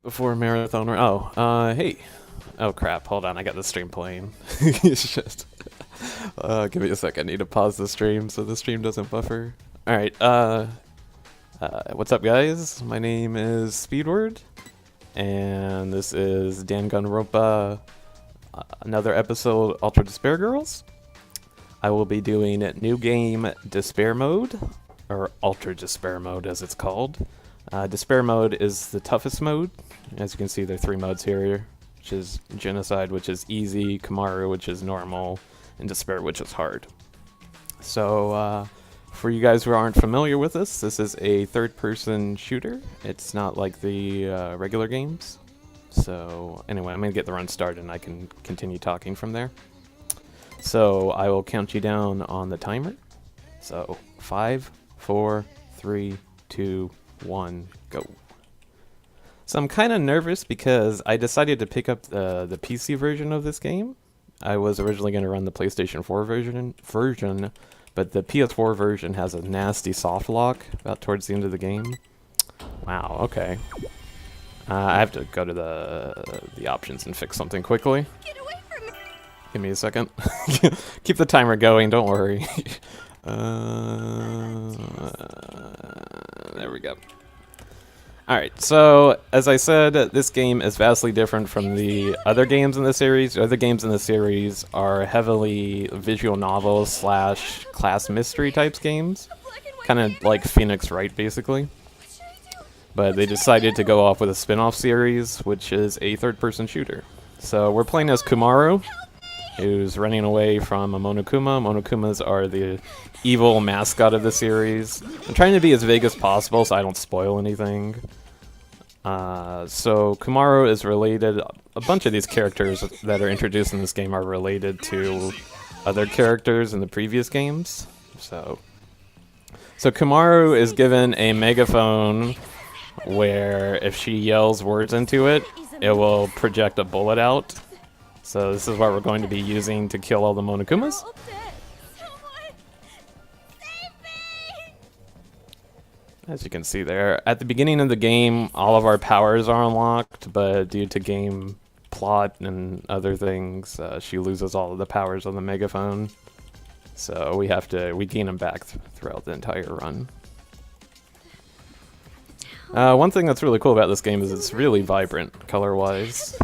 Before marathon. Hey. Oh crap! Hold on, I got the stream playing. It's just. Give me a sec. I need to pause the stream so the stream doesn't buffer. All right. What's up, guys? My name is Speedwerd, and this is Danganronpa. Another episode, Ultra Despair Girls. I will be doing new game Despair Mode, or Ultra Despair Mode as it's called. Despair Mode is the toughest mode. As you can see, there are 3 modes here, which is Genocide, which is easy, Kamaru, which is normal, and Despair, which is hard. So, for you guys who aren't familiar with this is a third-person shooter. It's not like the regular games. So, anyway, I'm going to get the run started and I can continue talking from there. So, I will count you down on the timer. So, 5, 4, 3, 2, 1, go. So I'm kind of nervous because I decided to pick up the PC version of this game. I was originally going to run the PlayStation 4 version, but the PS4 version has a nasty soft lock about towards the end of the game. Wow, okay. I have to go to the options and fix something quickly. Get away from me. Give me a second. Keep the timer going, don't worry. There we go. Alright, so as I said, this game is vastly different from the other games in the series. The other games in the series are heavily visual novel slash class mystery types games. Kind of like Phoenix Wright, basically. But they decided to go off with a spin-off series, which is a third-person shooter. So we're playing as Kumaru, who's running away from a Monokuma. Monokumas are the evil mascot of the series. I'm trying to be as vague as possible so I don't spoil anything. So Kumaru is related, a bunch of these characters that are introduced in this game are related to other characters in the previous games. So Kumaru is given a megaphone where if she yells words into it, it will project a bullet out. So this is what we're going to be using to kill all the Monokumas. As you can see there, at the beginning of the game, all of our powers are unlocked, but due to game plot and other things, she loses all of the powers on the megaphone. So we gain them back throughout the entire run. One thing that's really cool about this game is it's really vibrant, color-wise.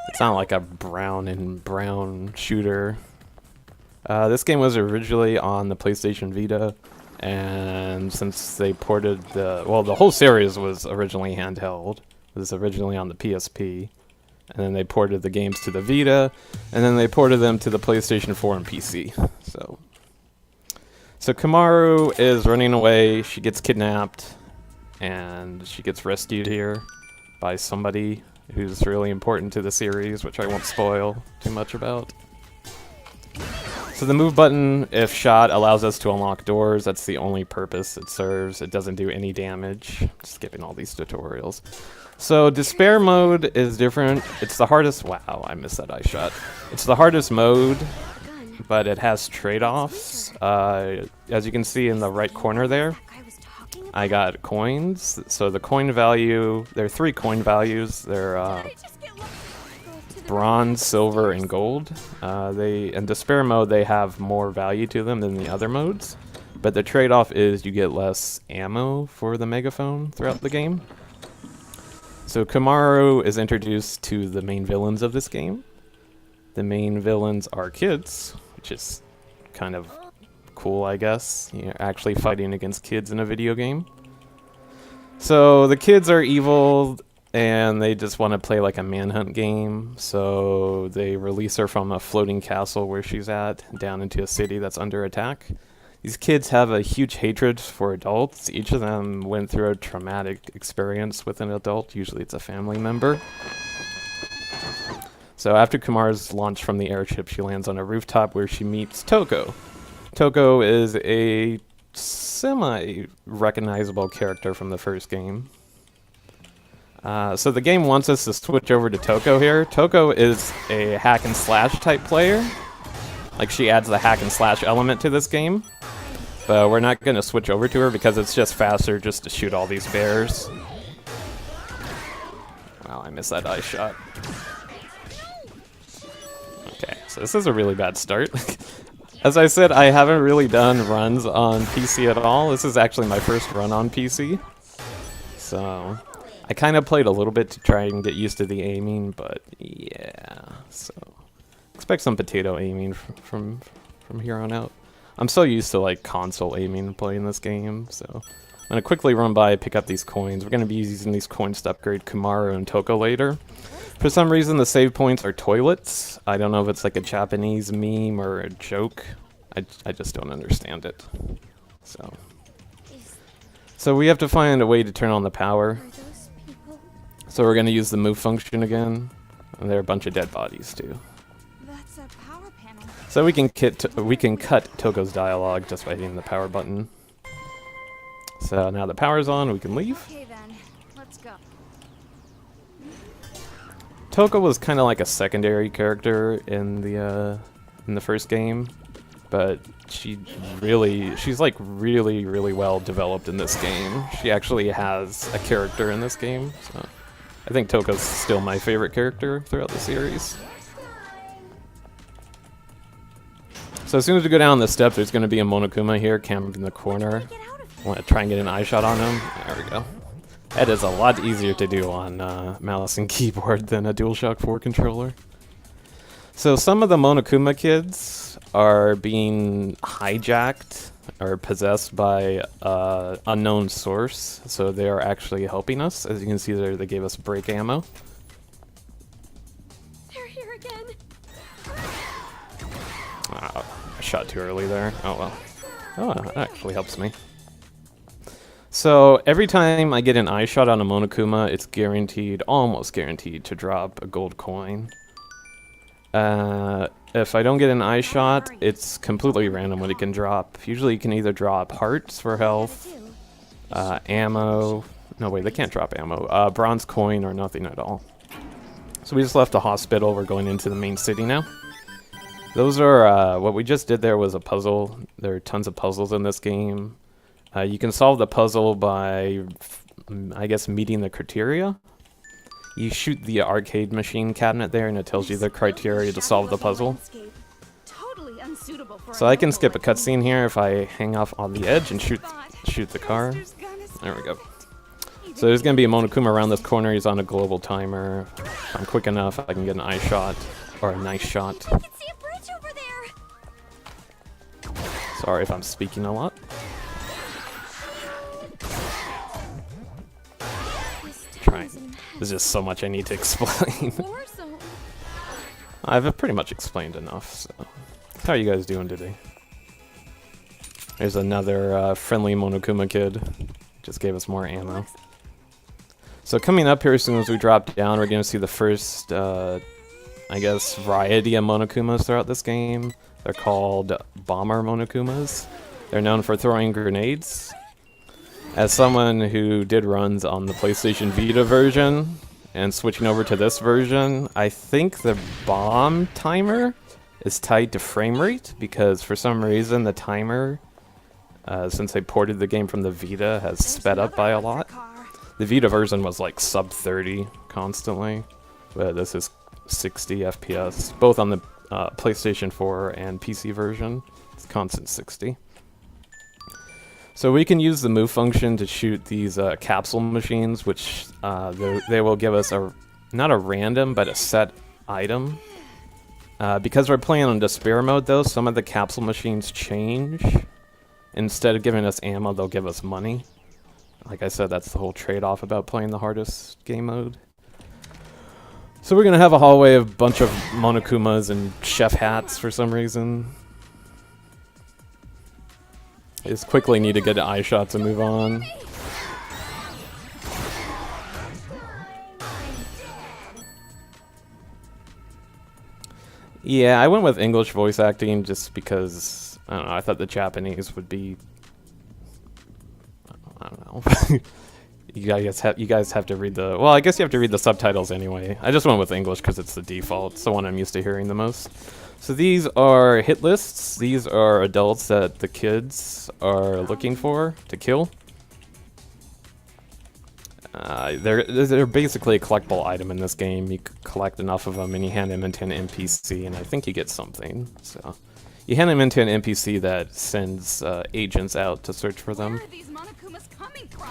It's not like a brown and brown shooter. This game was originally on the PlayStation Vita, and since they ported the whole series was originally handheld. It was originally on the PSP, and then they ported the games to the Vita, and then they ported them to the PlayStation 4 and PC. So Kumaru is running away. She gets kidnapped, and she gets rescued here by somebody who's really important to the series, which I won't spoil too much about. So the move button, if shot, allows us to unlock doors. That's the only purpose it serves. It doesn't do any damage. Skipping all these tutorials. So Despair Mode is different. It's the hardest... Wow, I missed that eye shot. It's the hardest mode, but it has trade-offs. As you can see in the right corner there, I got coins. So the coin value... There are 3 coin values. They're... bronze, silver, and gold. In Despair Mode, they have more value to them than the other modes, but the trade-off is you get less ammo for the megaphone throughout the game. So Kumaru is introduced to the main villains of this game. The main villains are kids, which is kind of cool, I guess. You're actually fighting against kids in a video game. So the kids are evil, and they just want to play like a manhunt game, so they release her from a floating castle where she's at, down into a city that's under attack. These kids have a huge hatred for adults. Each of them went through a traumatic experience with an adult. Usually it's a family member. So after Kumar's launch from the airship, she lands on a rooftop where she meets Toko. Toko is a semi-recognizable character from the first game. So the game wants us to switch over to Toko here. Toko is a hack and slash type player. Like, she adds the hack and slash element to this game. But we're not going to switch over to her because it's just faster just to shoot all these bears. missed that eye shot. Okay, so this is a really bad start. As I said, I haven't really done runs on PC at all. This is actually my first run on PC. So, I kind of played a little bit to try and get used to the aiming, but yeah. So, expect some potato aiming from here on out. I'm so used to like console aiming playing this game, so I'm gonna quickly run by, pick up these coins. We're gonna be using these coins to upgrade Kumaru and Toko later. For some reason, the save points are toilets. I don't know if it's like a Japanese meme or a joke. I just don't understand it. So we have to find a way to turn on the power. So we're gonna use the move function again. And there are a bunch of dead bodies too. That's a power panel. So we can cut Toko's dialogue just by hitting the power button. So now the power's on, we can leave. Okay then, let's go. Toko was kind of like a secondary character in the first game, but she's like really well developed in this game. She actually has a character in this game, so I think Toko's still my favorite character throughout the series. So as soon as we go down the step, there's going to be a Monokuma here camping in the corner. I want to try and get an eye shot on him. There we go. That is a lot easier to do on mouse and keyboard than a DualShock 4 controller. So some of the Monokuma kids are being hijacked or possessed by unknown source. So they are actually helping us. As you can see there, they gave us brake ammo. They're here again. I shot too early there. Oh well. Oh, that actually helps me. So every time I get an eye shot on a Monokuma, it's guaranteed, almost guaranteed, to drop a gold coin. If I don't get an eye shot, it's completely random what it can drop. Usually you can either drop hearts for health, ammo, no wait, they can't drop ammo, bronze coin or nothing at all. So we just left the hospital, we're going into the main city now. Those are, what we just did there was a puzzle. There are tons of puzzles in this game. You can solve the puzzle by, I guess, meeting the criteria. You shoot the arcade machine cabinet there and it tells you the criteria to solve the puzzle. So I can skip a cutscene here if I hang off on the edge and shoot the car. There we go. So there's going to be a Monokuma around this corner. He's on a global timer. If I'm quick enough, I can get an eye shot or a nice shot. I can see a bridge over there. Sorry if I'm speaking a lot. There's just so much I need to explain. I've pretty much explained enough, so... How are you guys doing today? There's another friendly Monokuma kid. Just gave us more ammo. So coming up here as soon as we drop down, we're going to see the first, I guess, variety of Monokumas throughout this game. They're called Bomber Monokumas. They're known for throwing grenades. As someone who did runs on the PlayStation Vita version, and switching over to this version, I think the bomb timer is tied to frame rate, because for some reason the timer, since they ported the game from the Vita, has sped up by a lot. The Vita version was like sub 30 constantly, but this is 60 FPS, both on the PlayStation 4 and PC version. It's constant 60. So we can use the move function to shoot these capsule machines, which they will give us not a random, but a set item. Because we're playing on despair mode though, some of the capsule machines change. Instead of giving us ammo, they'll give us money. Like I said, that's the whole trade-off about playing the hardest game mode. So we're going to have a hallway of a bunch of Monokumas and chef hats for some reason. I just quickly need to get an eye shot to move on. Yeah, I went with English voice acting just because, I don't know, I thought the Japanese would be... I don't know. You guys have to read the... Well, I guess you have to read the subtitles anyway. I just went with English because it's the default. It's the one I'm used to hearing the most. So these are hit lists. These are adults that the kids are looking for to kill. They're basically a collectible item in this game. You collect enough of them and you hand them into an NPC, and I think you get something. So you hand them into an NPC that sends agents out to search for them. Where are these Monokumas coming from?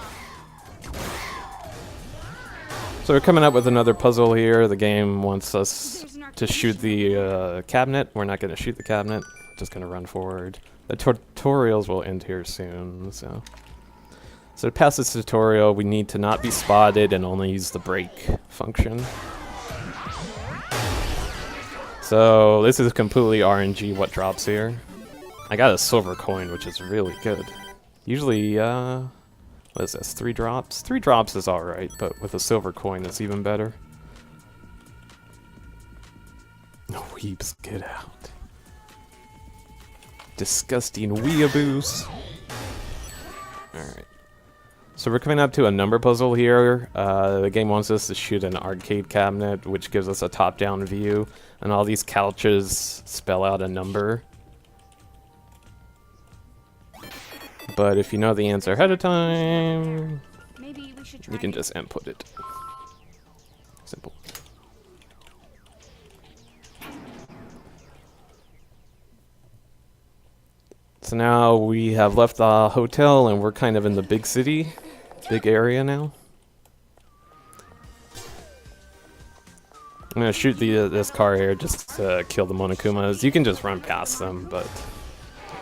So we're coming up with another puzzle here. The game wants us to shoot the cabinet. We're not going to shoot the cabinet. Just going to run forward. The tutorials will end here soon. So to pass this tutorial, we need to not be spotted and only use the brake function. So this is completely RNG what drops here. I got a silver coin, which is really good. Usually, what is this, 3 drops? 3 drops is alright, but with a silver coin it's even better. No weeps, get out. Disgusting weeaboos. Alright. So we're coming up to a number puzzle here. The game wants us to shoot an arcade cabinet, which gives us a top-down view, and all these couches spell out a number. But if you know the answer ahead of time, Maybe we should try you can just input it. Simple. So now we have left the hotel and we're kind of in the big city, big area now. I'm gonna shoot this car here just to kill the Monokumas. You can just run past them, but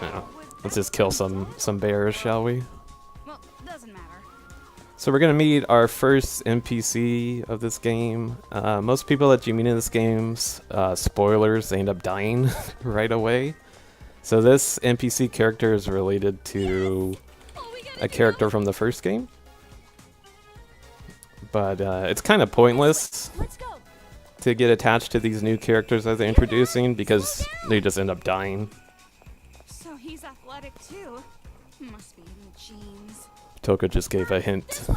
you know, let's just kill some bears, shall we? Well, doesn't matter. So we're gonna meet our first NPC of this game. Most people that you meet in this game, spoilers, they end up dying right away. So this NPC character is related to a character from the first game. But it's kind of pointless to get attached to these new characters that they're introducing because they just end up dying. So he's athletic too. Must be in the genes. Toko just gave a hint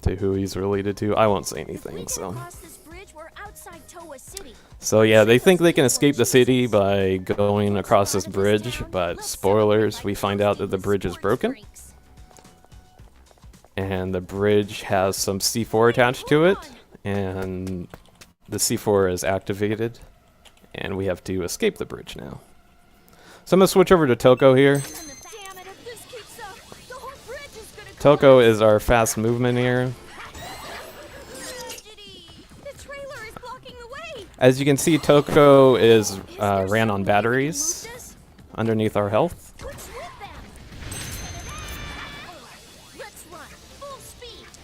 to who he's related to. I won't say anything, so. So yeah, they think they can escape the city by going across this bridge, but spoilers, we find out that the bridge is broken. And the bridge has some C4 attached to it, and the C4 is activated, and we have to escape the bridge now. So I'm going to switch over to Toko here. Toko is our fast movement here. As you can see, Toko is ran on batteries underneath our health.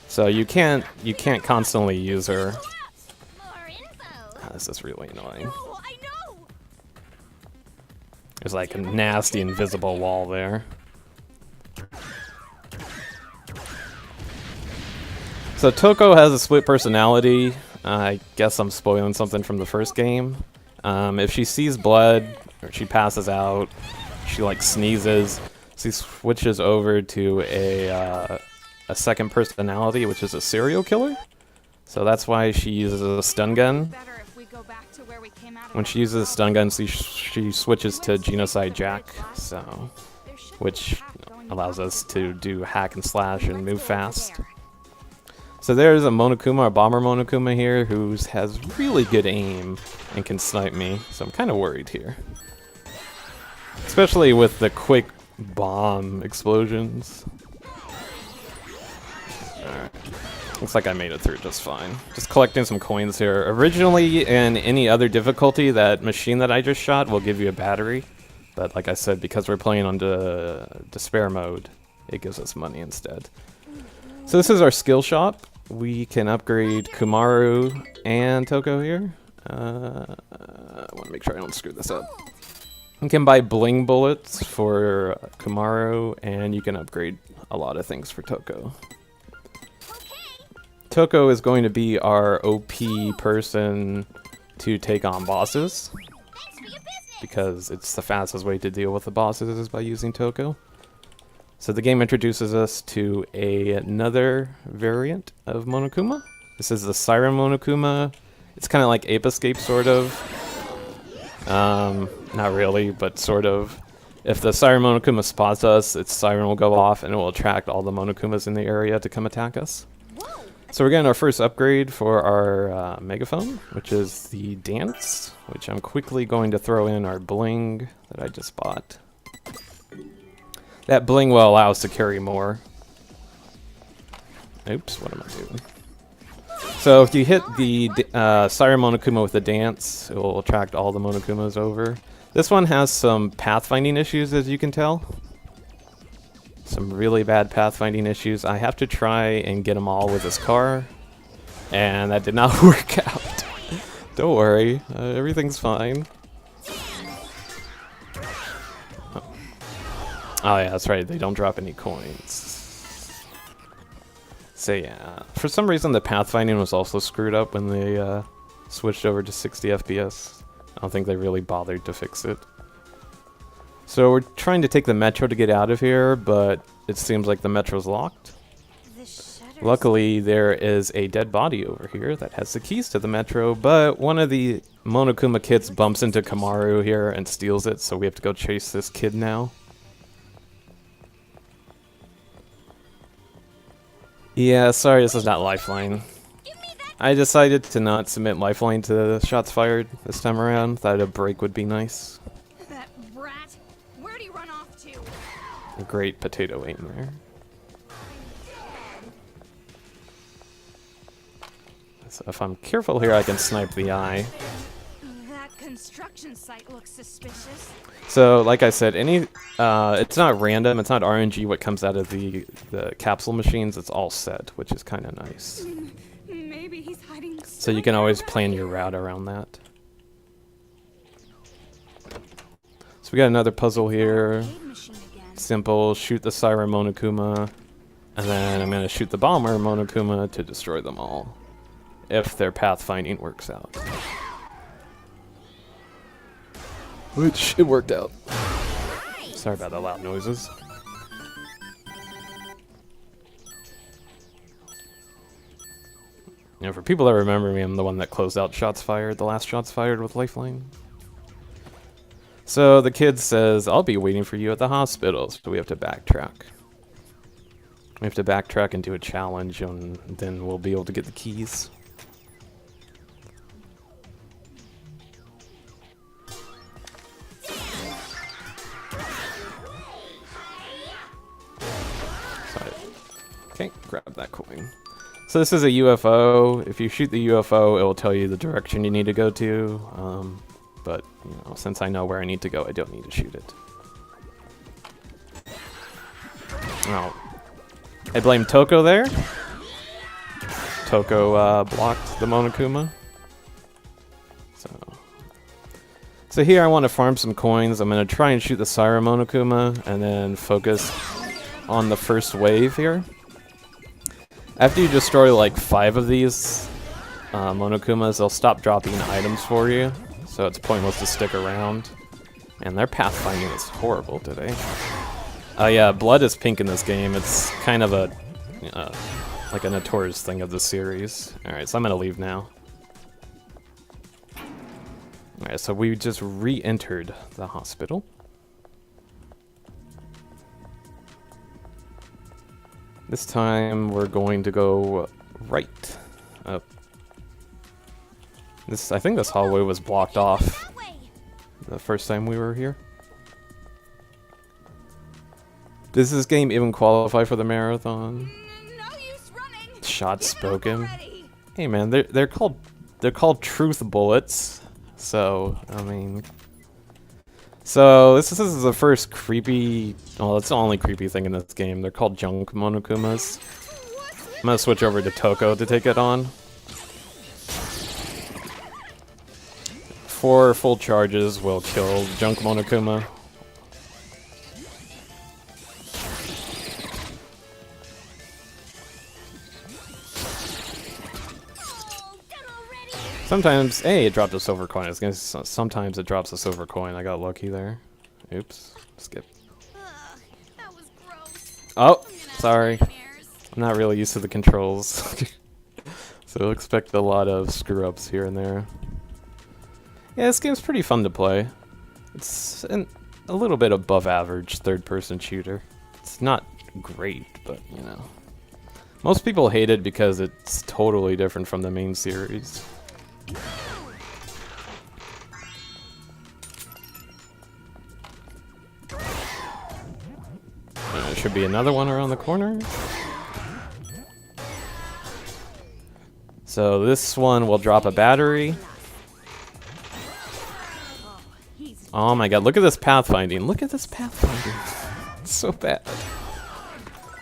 So you can't constantly use her. This is really annoying. There's like a nasty invisible wall there. So Toko has a split personality. I guess I'm spoiling something from the first game. If she sees blood or she passes out, she like sneezes, she switches over to a second personality, which is a serial killer. So that's why she uses a stun gun. When she uses a stun gun, she switches to Genocide Jack, so which allows us to do hack and slash and move fast. So there's a Monokuma, a bomber Monokuma here, who has really good aim and can snipe me. So I'm kind of worried here, especially with the quick bomb explosions. Alright. Looks like I made it through just fine. Just collecting some coins here. Originally, in any other difficulty, that machine that I just shot will give you a battery. But like I said, because we're playing on the despair mode, it gives us money instead. So this is our skill shop. We can upgrade Kumaru and Toko here. I want to make sure I don't screw this up. You can buy bling bullets for Kumaru, and you can upgrade a lot of things for Toko. Toko is going to be our OP person to take on bosses, because it's the fastest way to deal with the bosses is by using Toko. So the game introduces us to another variant of Monokuma. This is the Siren Monokuma. It's kind of like Ape Escape, sort of. Not really, but sort of. If the Siren Monokuma spots us, its siren will go off and it will attract all the Monokumas in the area to come attack us. Whoa, So we're getting our first upgrade for our megaphone, which is the dance, which I'm quickly going to throw in our bling that I just bought. That bling will allow us to carry more. Oops, what am I doing? So if you hit the Siren Monokuma with the dance, it will attract all the Monokumas over. This one has some pathfinding issues, as you can tell. Some really bad pathfinding issues. I have to try and get them all with this car, and that did not work out. Don't worry, everything's fine. Oh yeah, that's right, they don't drop any coins. So yeah, for some reason the pathfinding was also screwed up when they switched over to 60 FPS. I don't think they really bothered to fix it. So we're trying to take the metro to get out of here, but it seems like the metro's locked. Luckily, there is a dead body over here that has the keys to the metro, but one of the Monokuma kids bumps into Kamaru here and steals it, so we have to go chase this kid now. Yeah, sorry, this is not Lifeline. I decided to not submit Lifeline to shots fired this time around. Thought a break would be nice. That brat. Where'd he run off to? A great potato aim there. So if I'm careful here, I can snipe the eye. That construction site looks suspicious. So, like I said, it's not random, it's not RNG what comes out of the capsule machines, it's all set, which is kind of nice. Maybe he's hiding. So you can always plan your route around that. So we got another puzzle here. Simple, shoot the Siren Monokuma, and then I'm going to shoot the Bomber Monokuma to destroy them all, if their pathfinding works out. Which, it worked out. Sorry about the loud noises. You know, for people that remember me, I'm the one that closed out shots fired, the last shots fired with Lifeline. So the kid says, I'll be waiting for you at the hospital, so we have to backtrack. We have to backtrack and do a challenge, and then we'll be able to get the keys. Okay, grab that coin. So this is a UFO. If you shoot the UFO, it will tell you the direction you need to go to. But you know, since I know where I need to go, I don't need to shoot it. Oh, I blame Toko there. Toko blocked the Monokuma. So here I want to farm some coins. I'm going to try and shoot the Siren Monokuma and then focus on the first wave here. After you destroy like 5 of these Monokumas, they'll stop dropping items for you, so it's pointless to stick around. And their pathfinding is horrible today. Yeah, blood is pink in this game. It's kind of a like a notorious thing of the series. Alright, so I'm gonna leave now. Alright, so we just re-entered the hospital. This time we're going to go right up. I think this hallway was blocked off the first time we were here. Does this game even qualify for the marathon? No use running. Shots spoken. Hey man, they're called truth bullets. So I mean. So this is the first creepy, well, it's the only creepy thing in this game. They're called junk Monokumas. I'm gonna switch over to Toko to take it on. 4 full charges will kill junk Monokuma. Sometimes, hey, it dropped a silver coin. Sometimes it drops a silver coin. I got lucky there. Oops. Skip. That was gross. Oh, sorry. I'm not really used to the controls. So expect a lot of screw-ups here and there. Yeah, this game's pretty fun to play. It's a little bit above average third-person shooter. It's not great, but, you know. Most people hate it because it's totally different from the main series. There should be another one around the corner. So this one will drop a battery. Oh my god, look at this pathfinding. Look at this pathfinding. It's so bad.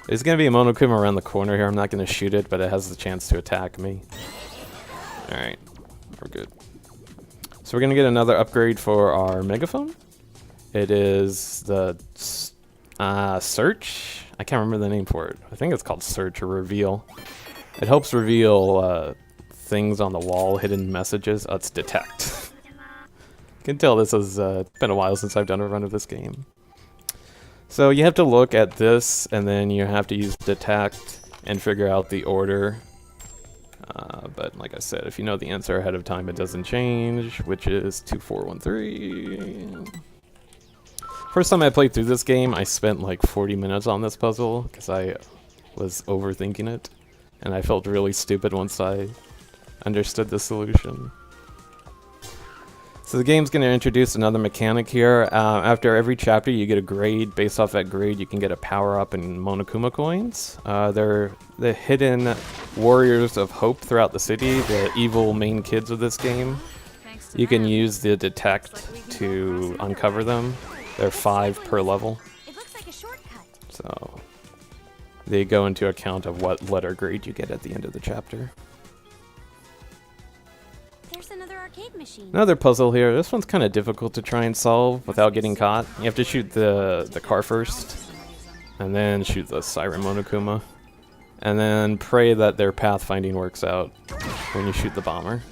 There's going to be a Monokuma around the corner here. I'm not going to shoot it, but it has the chance to attack me. Alright, we're good. So we're going to get another upgrade for our megaphone. It is the Search. I can't remember the name for it. I think it's called Search or Reveal. It helps reveal things on the wall, hidden messages. Oh, it's Detect. You can tell this has been a while since I've done a run of this game. So you have to look at this, and then you have to use Detect and figure out the order. But like I said, if you know the answer ahead of time, it doesn't change, which is 2413. First time I played through this game, I spent like 40 minutes on this puzzle because I was overthinking it, and I felt really stupid once I understood the solution. So the game's going to introduce another mechanic here. After every chapter you get a grade. Based off that grade you can get a power-up and Monokuma coins. They're the hidden warriors of hope throughout the city, the evil main kids of this game. You can use the Detect to uncover them. There are 5 per level. It looks like a shortcut. So they go into account of what letter grade you get at the end of the chapter. There's another arcade machine. Another puzzle here. This one's kind of difficult to try and solve without getting caught. You have to shoot the car first, and then shoot the Siren Monokuma, and then pray that their pathfinding works out when you shoot the bomber.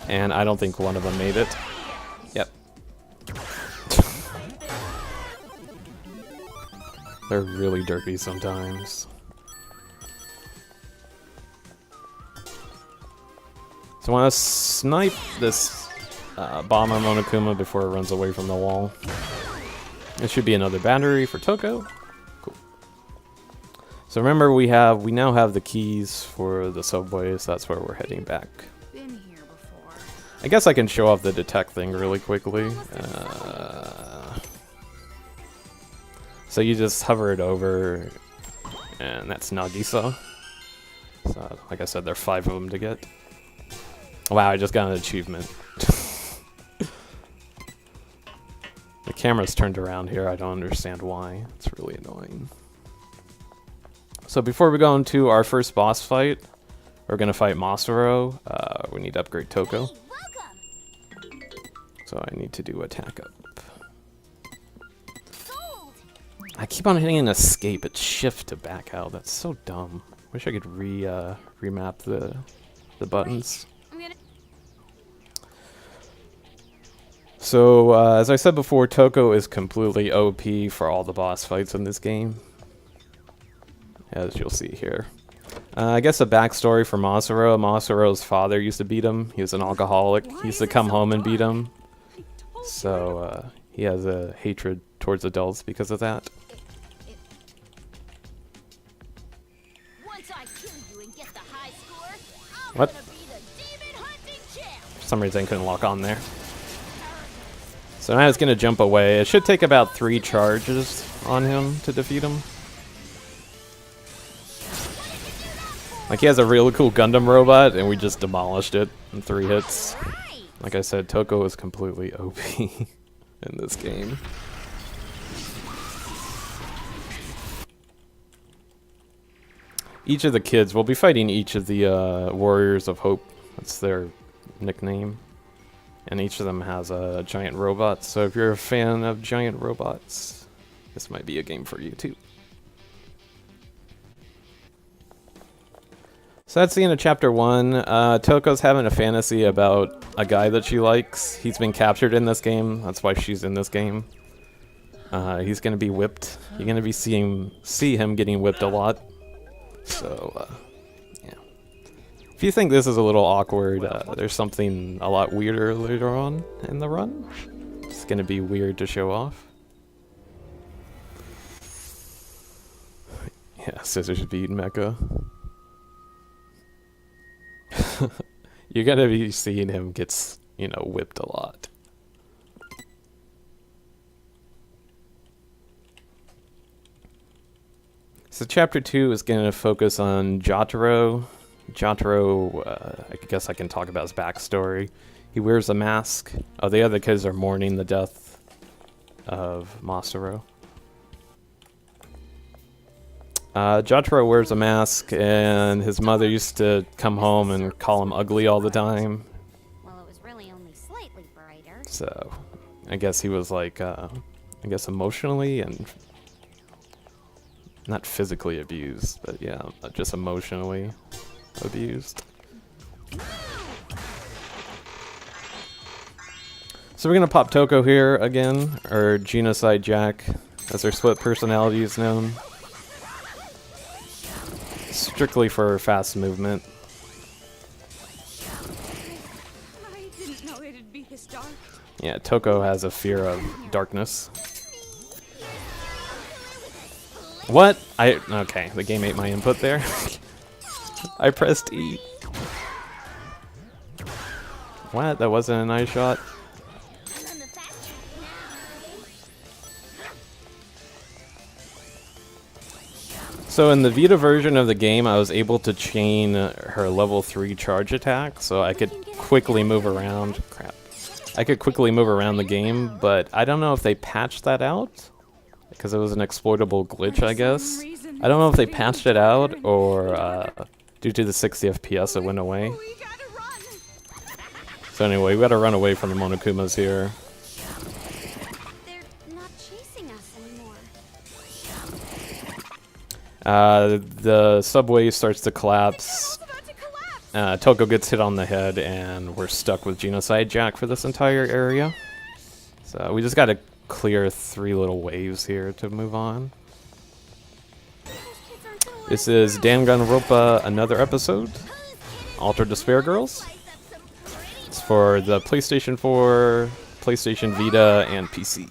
And I don't think one of them made it. Yep. They're really derpy sometimes. So I want to snipe this bomber Monokuma before it runs away from the wall. There should be another battery for Toko. Cool. So remember, we now have the keys for the subway, so that's where we're heading back. Been here before. I guess I can show off the Detect thing really quickly. So you just hover it over, and that's Nagisa. So like I said, there are 5 of them to get. Wow, I just got an achievement. The camera's turned around here. I don't understand why. It's really annoying. So before we go into our first boss fight, we're going to fight Masaru. We need to upgrade Toko. Hey, welcome. So I need to do attack up. Sold. I keep on hitting an escape. It's shift to back out. That's so dumb. Wish I could remap the buttons. So, as I said before, Toko is completely OP for all the boss fights in this game, as you'll see here. I guess a backstory for Masaru. Masaru's father used to beat him. He was an alcoholic. He used to come home and beat him. So, he has a hatred towards adults because of that. Once I kill you and get the high score, I'm What? gonna be the demon hunting champ. For some reason I couldn't lock on there. So now it's going to jump away. It should take about 3 charges on him to defeat him. Like, he has a really cool Gundam robot, and we just demolished it in 3 hits. Like I said, Toko is completely OP in this game. Each of the kids, we'll be fighting each of the Warriors of Hope. That's their nickname. And each of them has a giant robot, so if you're a fan of giant robots, this might be a game for you too. So that's the end of chapter 1. Toko's having a fantasy about a guy that she likes. He's been captured in this game, that's why she's in this game. He's gonna be whipped. You're gonna be see him getting whipped a lot. So, yeah. If you think this is a little awkward, there's something a lot weirder later on in the run. It's gonna be weird to show off. Yeah, scissors beat mecha. You're gonna be seeing him gets, you know, whipped a lot. So chapter 2 is gonna focus on Jotaro. Jotaro, I guess I can talk about his backstory. He wears a mask. Oh, the other kids are mourning the death of Masaru. Jotaro wears a mask, and his mother used to come home and call him ugly all the time. Well, it was really only slightly brighter. So, I guess he was like, I guess emotionally and not physically abused, but yeah, just emotionally abused. So we're gonna pop Toko here again, or Genocide Jack, as their split personality is known. Strictly for fast movement. I didn't know it'd be this dark. Yeah, Toko has a fear of darkness. What? Okay, the game ate my input there. I pressed E. What? That wasn't a nice shot? So in the Vita version of the game, I was able to chain her level 3 charge attack, so I could quickly move around. Crap. I could quickly move around the game, but I don't know if they patched that out, because it was an exploitable glitch, I guess. I don't know if they patched it out, or due to the 60 FPS it went away. So anyway, we gotta run away from the Monokumas here. They're not chasing us anymore. The subway starts to collapse. Toko gets hit on the head, and we're stuck with Genocide Jack for this entire area. So we just gotta clear 3 little waves here to move on. This is Danganronpa, another episode. Altered Despair Girls. It's for the PlayStation 4, PlayStation Vita, and PC.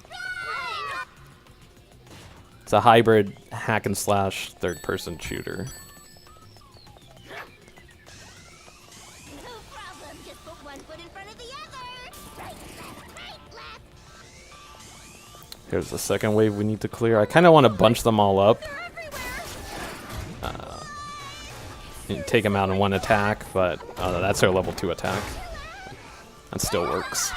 It's a hybrid hack and slash third-person shooter. No problem, just put one foot in front of the other. Right, left, left. Here's the second wave we need to clear. I kind of want to bunch them all up. And take them out in one attack, but that's their level 2 attack. That still works.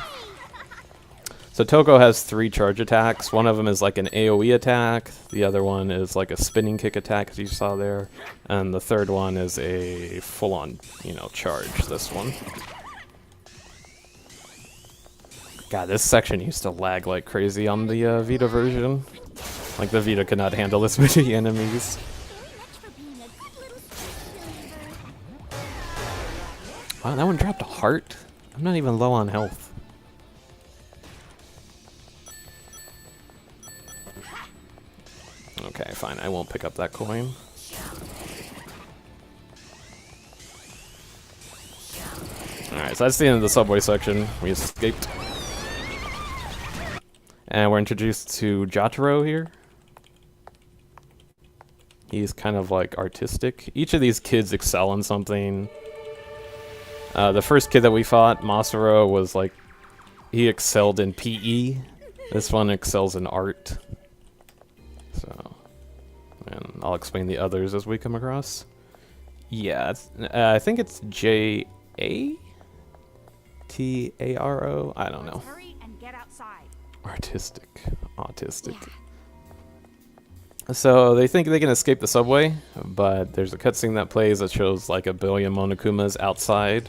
So Toko has 3 charge attacks. One of them is like an AoE attack. The other one is like a spinning kick attack, as you saw there. And the third one is a full-on, you know, charge, this one. God, this section used to lag like crazy on the Vita version. Like the Vita could not handle this many enemies. Wow, that one dropped a heart? I'm not even low on health. Okay, fine. I won't pick up that coin. Alright, so that's the end of the subway section. We escaped. And we're introduced to Jotaro here. He's kind of like artistic. Each of these kids excel in something. The first kid that we fought, Masaru, was like, he excelled in PE. This one excels in art. So, and I'll explain the others as we come across. Yeah, I think it's Jataro? I don't know. Hurry and get outside. Artistic. Autistic. Yeah. So they think they can escape the subway, but there's a cutscene that plays that shows like a billion Monokumas outside.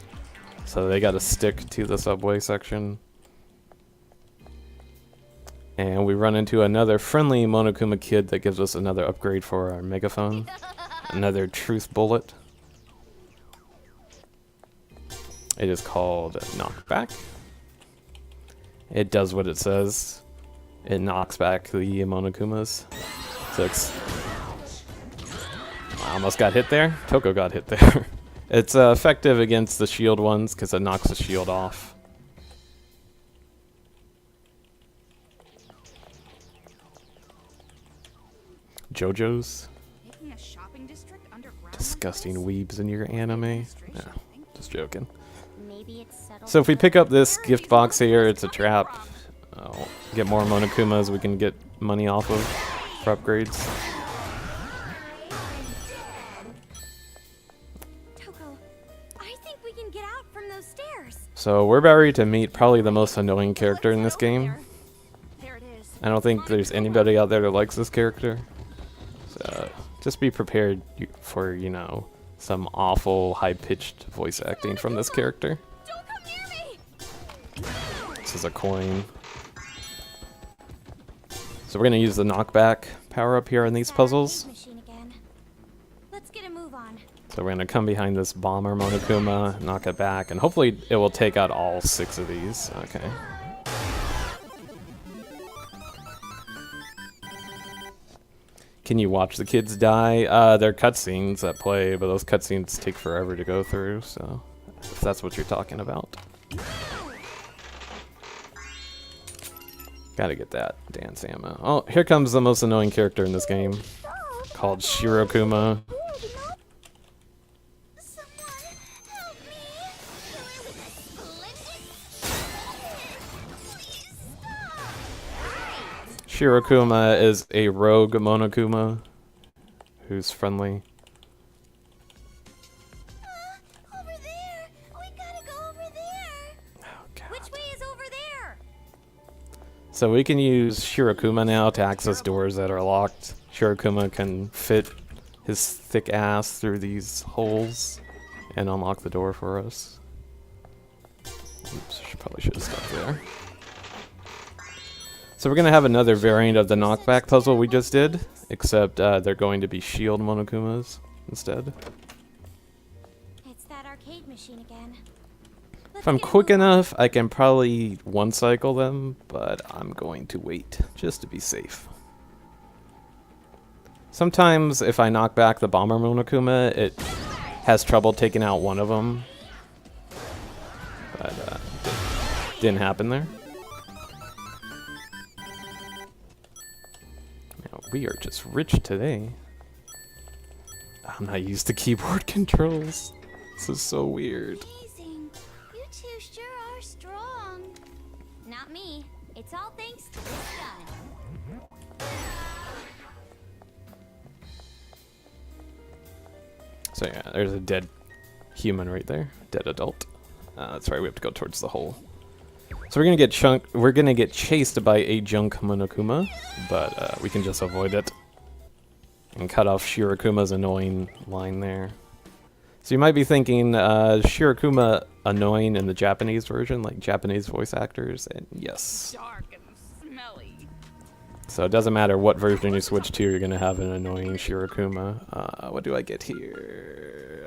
So they gotta stick to the subway section. And we run into another friendly Monokuma kid that gives us another upgrade for our megaphone. Another truth bullet. It is called Knockback. It does what it says. It knocks back the Monokumas. So I almost got hit there. Toko got hit there. It's effective against the shield ones because it knocks the shield off. JoJo's. a shopping district underground. Disgusting weebs in your anime. Nah, just joking. Maybe it's settled. So if we pick up this gift box here, it's a trap. Get more Monokumas we can get money off of for upgrades. Toko, I think we can get out from those stairs. So we're about ready to meet probably the most annoying character in this game. There it is. I don't think there's anybody out there that likes this character. So just be prepared for, you know, some awful high-pitched voice acting from this character. Don't come near me. This is a coin. So we're gonna use the knockback power up here in these puzzles. Machine again. Let's get a move on. So we're gonna come behind this bomber Monokuma, knock it back, and hopefully it will take out all 6 of these. Okay. Can you watch the kids die? They're cutscenes that play, but those cutscenes take forever to go through, so if that's what you're talking about. Gotta get that dance ammo. Oh, here comes the most annoying character in this game, called Shirokuma. Someone help me. Kill her with a splendid. Please stop. Shirokuma is a rogue Monokuma who's friendly. Over there. We gotta go over there. Oh, God. Which way is over there? So we can use Shirokuma now to access doors that are locked. Shirokuma can fit his thick ass through these holes and unlock the door for us. Oops, probably should have stopped there. So we're going to have another variant of the knockback puzzle we just did, except they're going to be shield Monokumas instead. It's that arcade machine again. If I'm quick enough, I can probably one-cycle them, but I'm going to wait, just to be safe. Sometimes, if I knock back the bomber Monokuma, it has trouble taking out one of them. But, didn't happen there. Man, we are just rich today. I'm not used to keyboard controls. This is so weird. Amazing. You two sure are strong. Not me. It's all thanks to this gun. So yeah, there's a dead human right there, dead adult. That's right, we have to go towards the hole. So we're gonna get chased by a junk Monokuma, but we can just avoid it and cut off Shirokuma's annoying line there. So you might be thinking, Shirokuma annoying in the Japanese version, like Japanese voice actors, and yes. Dark and smelly. So it doesn't matter what version you switch to, you're gonna have an annoying Shirokuma. What do I get here?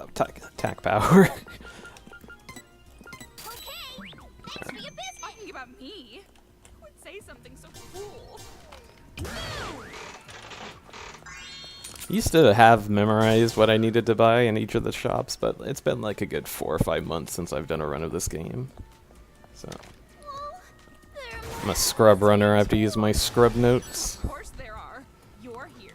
Attack power. Okay. Thanks for your business. Talking about me. Who would say something so cool? Used to have memorized what I needed to buy in each of the shops, but it's been like a good 4 or 5 months since I've done a run of this game. So Oh, there I'm a scrub runner. I have to use my scrub notes. Of course there are. You're here.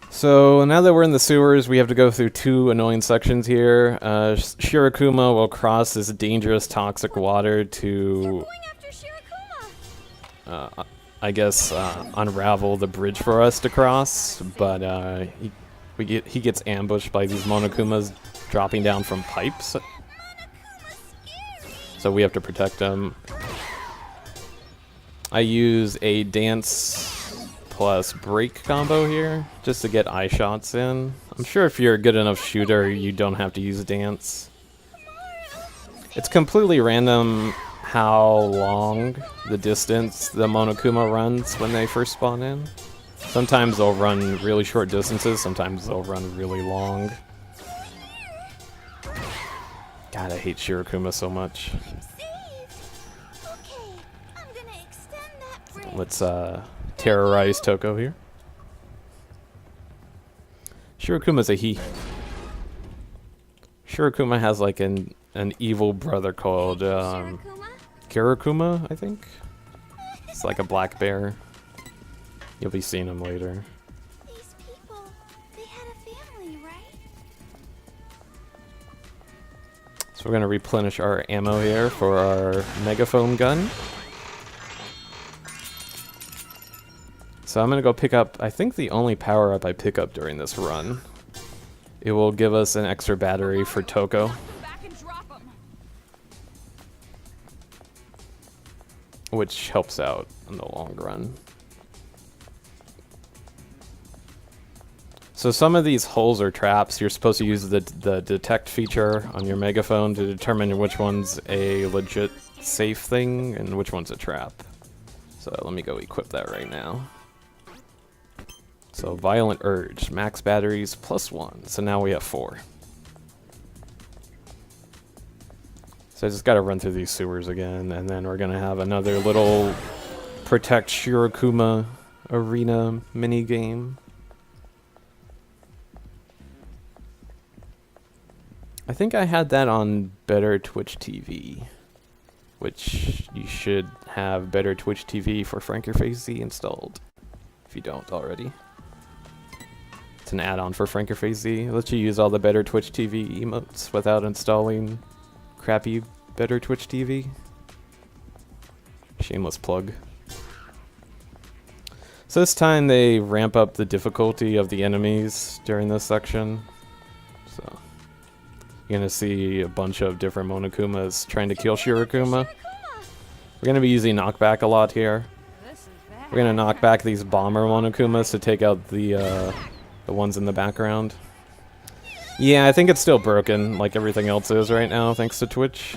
So now that we're in the sewers, we have to go through 2 annoying sections here. Shirokuma will cross this dangerous toxic water to, going after Shirokuma. I guess, unravel the bridge for us to cross. But he gets ambushed by these Monokumas dropping down from pipes. So we have to protect him. I use a dance plus break combo here just to get eye shots in. I'm sure if you're a good enough shooter, you don't have to use dance. It's completely random how long the distance the Monokuma runs when they first spawn in. Sometimes they'll run really short distances, sometimes they'll run really long. God, I hate Shirokuma so much. Okay, I'm gonna extend that bridge. Let's terrorize Toko here. Shirokuma's a he. Shirokuma has like an evil brother called Shirokuma? Kirokuma, I think. It's like a black bear. You'll be seeing him later. These people So we're going to replenish our ammo here for our megaphone gun. So I'm going to go pick up, I think the only power-up I pick up during this run. It will give us an extra battery for Toko, Back and drop 'em. which helps out in the long run. So some of these holes are traps. You're supposed to use the detect feature on your megaphone to determine which one's a legit safe thing and which one's a trap. So let me go equip that right now. So Violent Urge, max batteries +1. So now we have 4. So I just gotta run through these sewers again, and then we're gonna have another little Protect Shirokuma arena mini game. I think I had that on Better Twitch TV, which you should have Better Twitch TV for FrankerFaceZ installed, if you don't already. It's an add-on for FrankerFaceZ. It lets you use all the Better Twitch TV emotes without installing crappy Better Twitch TV. Shameless plug. So this time they ramp up the difficulty of the enemies during this section. So you're gonna see a bunch of different Monokumas trying to kill Shirokuma. We're gonna be using knockback a lot here. This is bad. We're gonna knock back these bomber Monokumas to take out the ones in the background. Yeah, I think it's still broken, like everything else is right now, thanks to Twitch.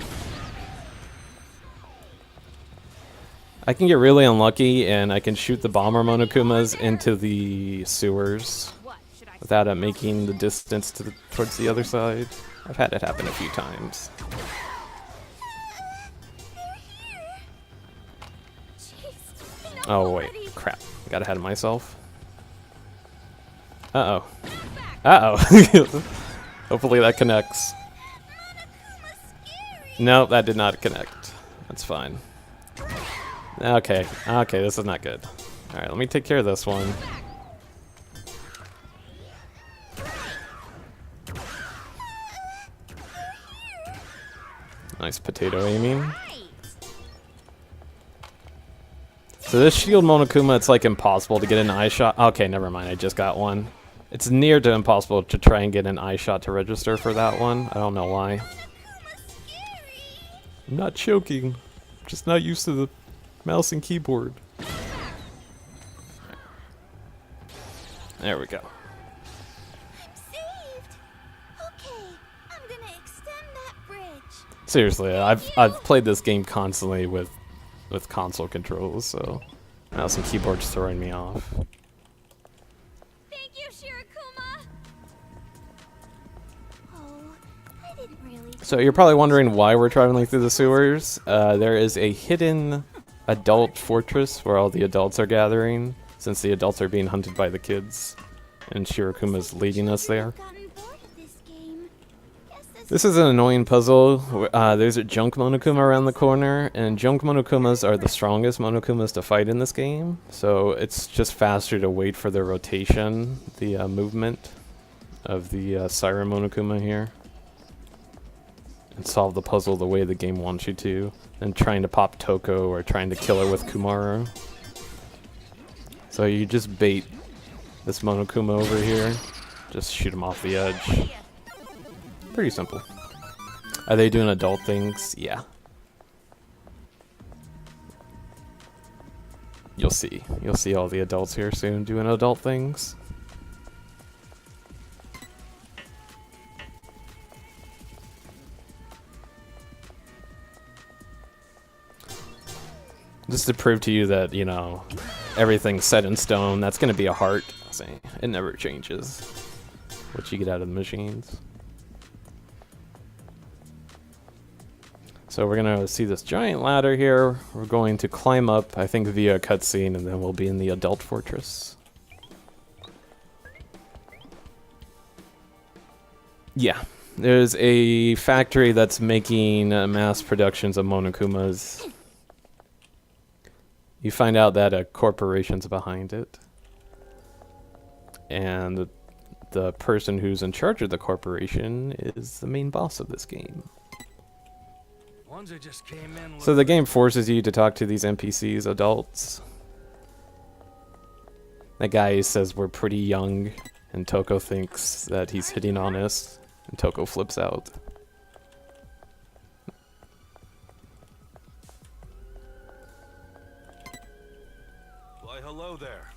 I can get really unlucky, and I can shoot the bomber Monokumas into the sewers What should I without it making the distance towards the other side. I've had it happen a few times. Jeez, Oh wait, crap. Got ahead of myself. Uh-oh. Uh-oh. Hopefully that connects. No, that did not connect. That's fine. Okay, okay, this is not good. Alright, let me take care of this one. Nice potato aiming. So this shield Monokuma, it's like impossible to get an eye shot. Okay, never mind, I just got one. It's near to impossible to try and get an eye shot to register for that one. I don't know why. I'm not choking. I'm just not used to the mouse and keyboard. There we go. I'm saved. Okay, I'm gonna extend that bridge. Seriously, I've played this game constantly with console controls, so now some keyboard's throwing me off. Thank you, Shirokuma. Oh, I didn't really. So you're probably wondering why we're traveling through the sewers. There is a hidden adult fortress where all the adults are gathering, since the adults are being hunted by the kids, and Shirokuma's leading us there. Gotten bored of this game. Guess This is an annoying puzzle. There's a junk Monokuma around the corner, and junk Monokumas are the strongest Monokumas to fight in this game, so it's just faster to wait for the rotation, the movement of the Siren Monokuma here, and solve the puzzle the way the game wants you to, than trying to pop Toko or trying to kill her with Kumaru. So you just bait this Monokuma over here, just shoot him off the edge. Pretty simple. Are they doing adult things? Yeah. You'll see. You'll see all the adults here soon doing adult things. Just to prove to you that, you know, everything's set in stone. That's going to be a heart. See, it never changes what you get out of the machines. So we're going to see this giant ladder here. We're going to climb up, I think via a cutscene, and then we'll be in the adult fortress. Yeah, there's a factory that's making mass productions of Monokumas. You find out that a corporation's behind it. And the person who's in charge of the corporation is the main boss of this game. Ones that just came in. So the game forces you to talk to these NPCs, adults. That guy says we're pretty young, and Toko thinks that he's hitting on us, and Toko flips out. Why, hello there.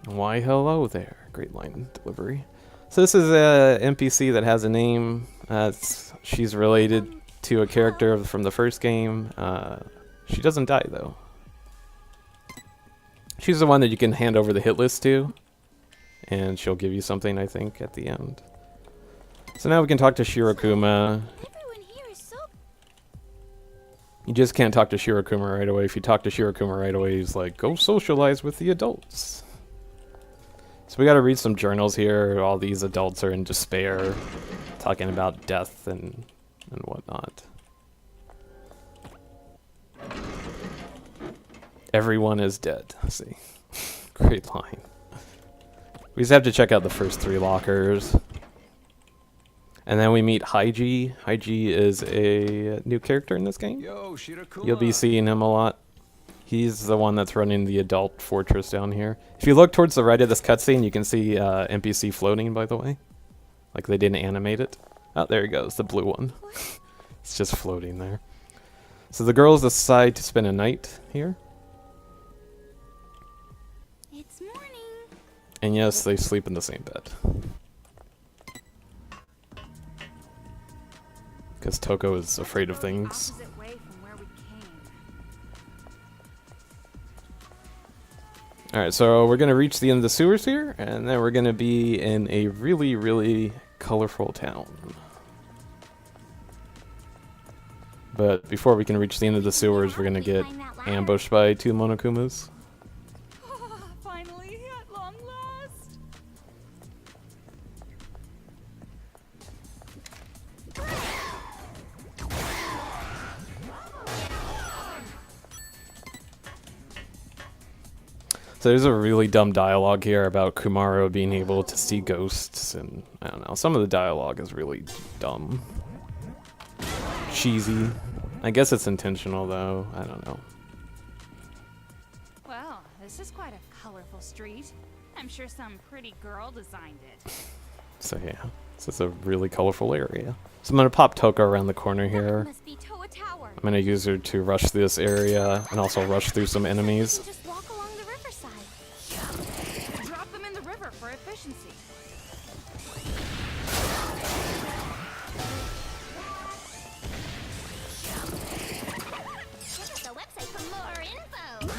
Why, hello there. Great line delivery. So this is a NPC that has a name. She's related to a character from the first game. She doesn't die, though. She's the one that you can hand over the hit list to, and she'll give you something, I think, at the end. So now we can talk to Shirokuma. Everyone here is so. You just can't talk to Shirokuma right away. If you talk to Shirokuma right away, he's like, go socialize with the adults. So we gotta read some journals here. All these adults are in despair, talking about death and whatnot. Everyone is dead. See, great line. We just have to check out the first 3 lockers. And then we meet Haiji. Haiji is a new character in this game. Yo, Shirokuma. You'll be seeing him a lot. He's the one that's running the adult fortress down here. If you look towards the right of this cutscene, you can see NPC floating, by the way. Like they didn't animate it. Oh, there he goes, the blue one. It's just floating there. So the girls decide to spend a night here. It's morning. And yes, they sleep in the same bed. Because Toko is afraid of things. Opposite way from where we came. Alright, so we're going to reach the end of the sewers here, and then we're going to be in a really, really colorful town. But before we can reach the end of the sewers, we're going to get ambushed by 2 Monokumas. Finally, at long last. So there's a really dumb dialogue here about Kumaro being able to see ghosts, and I don't know, some of the dialogue is really dumb. Cheesy. I guess it's intentional though, I don't know. Well, this is quite a colorful street. I'm sure some pretty girl designed it. So yeah, this is a really colorful area. So I'm gonna pop Toko around the corner here. Must be Toa Tower. I'm gonna use her to rush this area and also rush through some enemies. Just walk along the riverside. Drop them in the river for efficiency. Check out the website for more info.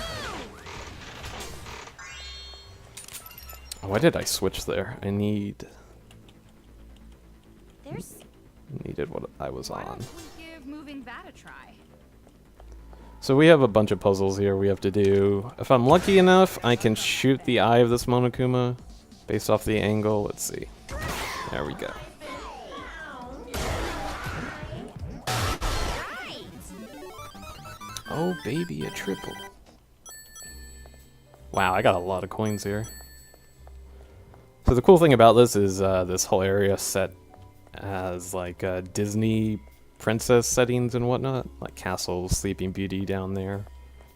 Why did I switch there? I needed what I was Why on. don't we give moving that a try? So we have a bunch of puzzles here we have to do. If I'm lucky enough, I can shoot the eye of this Monokuma based off the angle. Let's see. There we go. Oh baby, a triple. Wow, I got a lot of coins here. So the cool thing about this is this whole area set as like Disney princess settings and whatnot, like castles, Sleeping Beauty down there.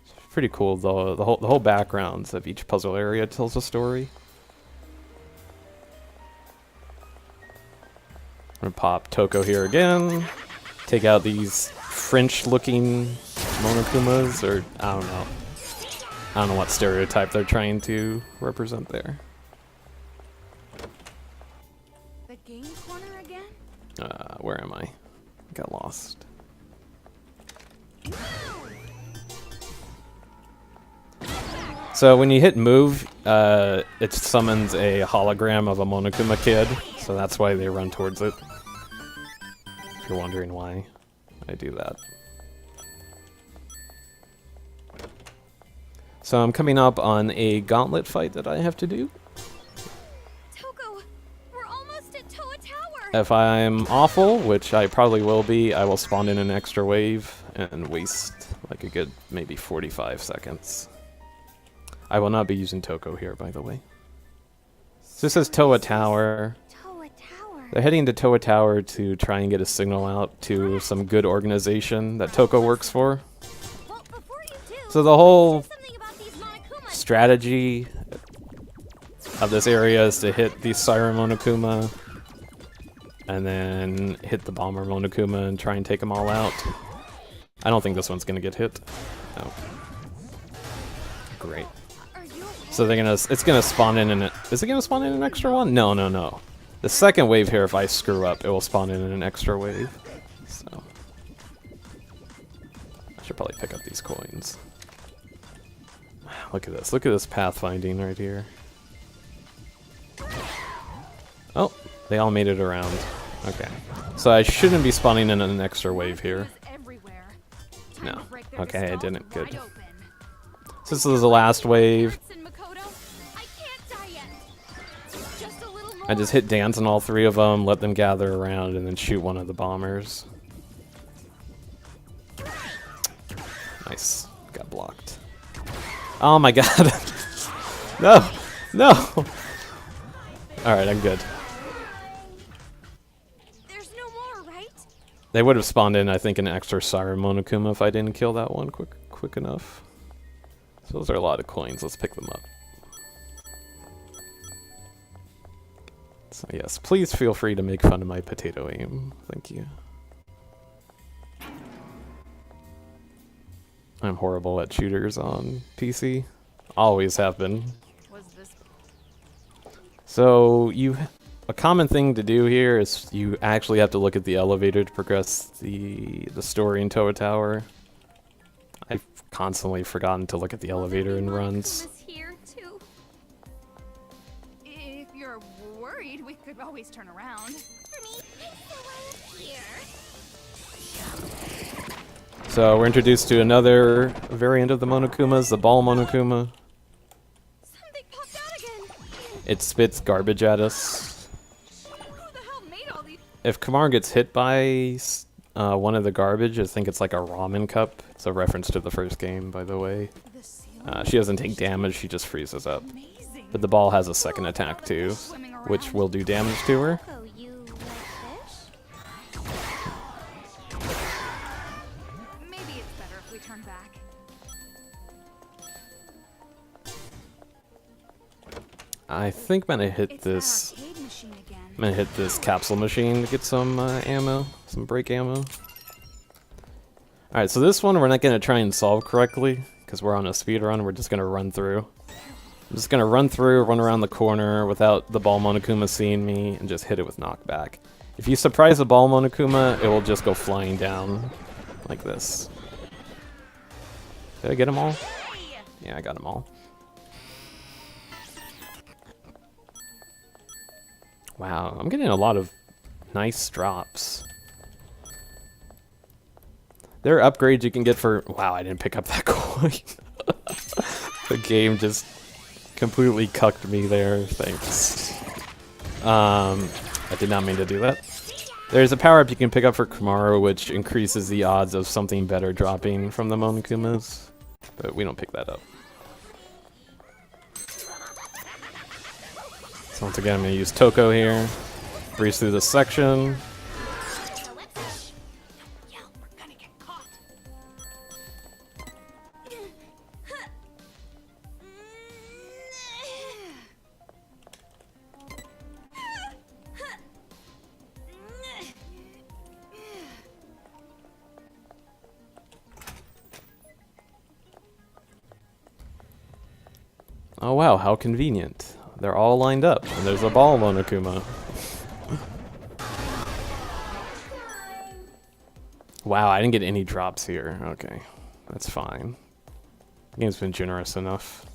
It's pretty cool though. The whole backgrounds of each puzzle area tells a story. I'm gonna pop Toko here again. Take out these French-looking Monokumas, or I don't know. I don't know what stereotype they're trying to represent there. The game corner again? Where am I? Got lost. So when you hit move, it summons a hologram of a Monokuma kid, so that's why they run towards it. If you're wondering why I do that. So I'm coming up on a gauntlet fight that I have to do. Toko, we're almost at Toa Tower. If I'm awful, which I probably will be, I will spawn in an extra wave and waste like a good maybe 45 seconds. I will not be using Toko here, by the way. So this is Toa Tower. Toa Tower. They're heading to Toa Tower to try and get a signal out to some good organization that Toko works for. Well, before you do, So the whole something about these Monokuma. strategy of this area is to hit the Siren Monokuma and then hit the Bomber Monokuma and try and take them all out. I don't think this one's gonna get hit. No. Great. Are you okay? So they're gonna, it's gonna spawn in an, is it gonna spawn in an extra one? No, no, no. The second wave here, if I screw up, it will spawn in an extra wave. So I should probably pick up these coins. Look at this. Look at this pathfinding right here. Oh, they all made it around. Okay. So I shouldn't be spawning in an extra wave here. Everywhere. Time No. to break their Okay, I stalls didn't. Good. wide open. So this is the last wave. Hurts in Makoto. I can't die yet. Just a little more. I just hit dance on all three of them, let them gather around, and then shoot one of the bombers. Nice. Got blocked. Oh my god. No! No! Alright, I'm good. There's no more, right? They would have spawned in, I think, an extra Siren Monokuma if I didn't kill that one quick enough. So those are a lot of coins. Let's pick them up. So yes, please feel free to make fun of my potato aim. Thank you. I'm horrible at shooters on PC. Always have been. Was this So a common thing to do here is you actually have to look at the elevator to progress the story in Toa Tower. I've constantly forgotten to look at the elevator in runs. Monokuma's here too. If you're worried, we could always turn around. For me, it's the way here. So we're introduced to another variant of the Monokumas, the Ball Monokuma. Something popped out again. It spits garbage at us. Who the hell made all these? If Kamar gets hit by one of the garbage, I think it's like a ramen cup. It's a reference to the first game, by the way. The ceiling She doesn't take damage, she just freezes up. amazing. But the ball has a second attack too, which will do damage to her. Oh, you like fish? Maybe it's better if we turn back. I think I'm gonna hit It's this. that arcade machine again. I'm gonna hit this capsule machine to get some ammo, some break ammo. Alright, so this one we're not gonna try and solve correctly, because we're on a speed run, we're just gonna run through. I'm just gonna run through, run around the corner without the Ball Monokuma seeing me, and just hit it with knockback. If you surprise the Ball Monokuma, it will just go flying down, like this. Did I get them all? Yeah, I got them all. Wow, I'm getting a lot of nice drops. There are upgrades you can get for... Wow, I didn't pick up that coin. The game just completely cucked me there. Thanks. I did not mean to do that. There's a power-up you can pick up for Kamaru, which increases the odds of something better dropping from the Monokumas. But we don't pick that up. So once again, I'm going to use Toko here. Breeze through this section. Yeah, we're gonna get caught. Oh wow, how convenient. They're all lined up, and there's a Ball Monokuma. Wow, I didn't get any drops here. Okay, that's fine. The game's been generous enough.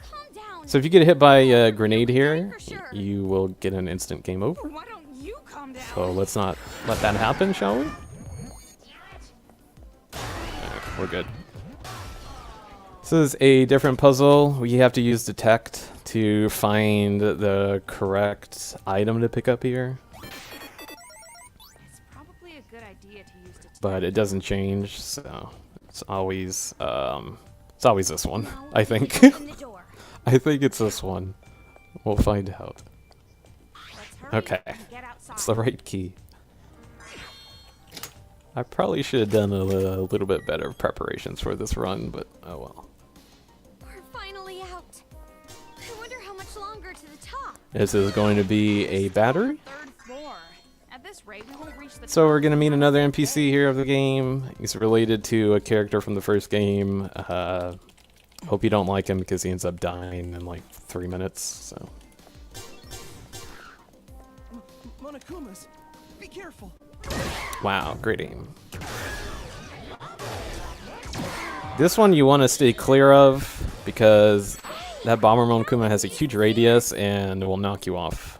Calm down. So if you get hit by a grenade here, For sure. you will get an instant game over. Why don't you calm down? So let's not let that happen, shall we? Alright, we're good. This is a different puzzle. We have to use detect to find the correct item to pick up here, It's probably a good idea to use detect. but it doesn't change, so it's always this one, I think. Open the door. I think it's this one. We'll find out. Let's hurry. Okay, Get outside. it's the right key. I probably should have done a little bit better preparations for this run, but oh well. We're finally out. I wonder how much longer to the top. This is going to be a battery. Third floor. At this rate, we won't reach the So top. we're gonna meet another NPC here of the game. He's related to a character from the first game. Hope you don't like him because he ends up dying in like 3 minutes. So Monokumas, be careful. wow, great aim. This one you want to stay clear of because that bomber Monokuma has a huge radius and will knock you off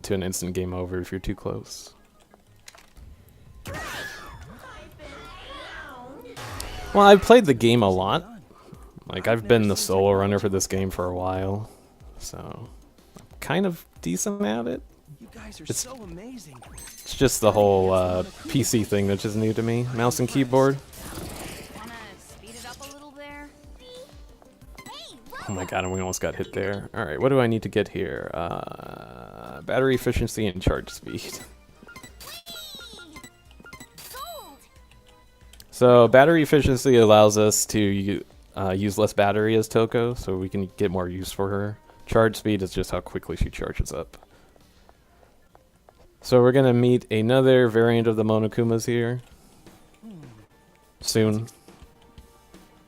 to an instant game over if you're too close. Well, I've played the game a lot. Like, I've been the solo runner for this game for a while, so I'm kind of decent at it. You guys are It's- so amazing. It's just the whole PC thing that's just new to me. Mouse and keyboard. Wanna speed it up a little there? Hey, Oh my god, and we almost got hit there. Alright, what do I need to get here? Battery efficiency and charge speed. gold. So, battery efficiency allows us to use less battery as Toko, so we can get more use for her. Charge speed is just how quickly she charges up. So we're gonna meet another variant of the Monokumas here. Soon.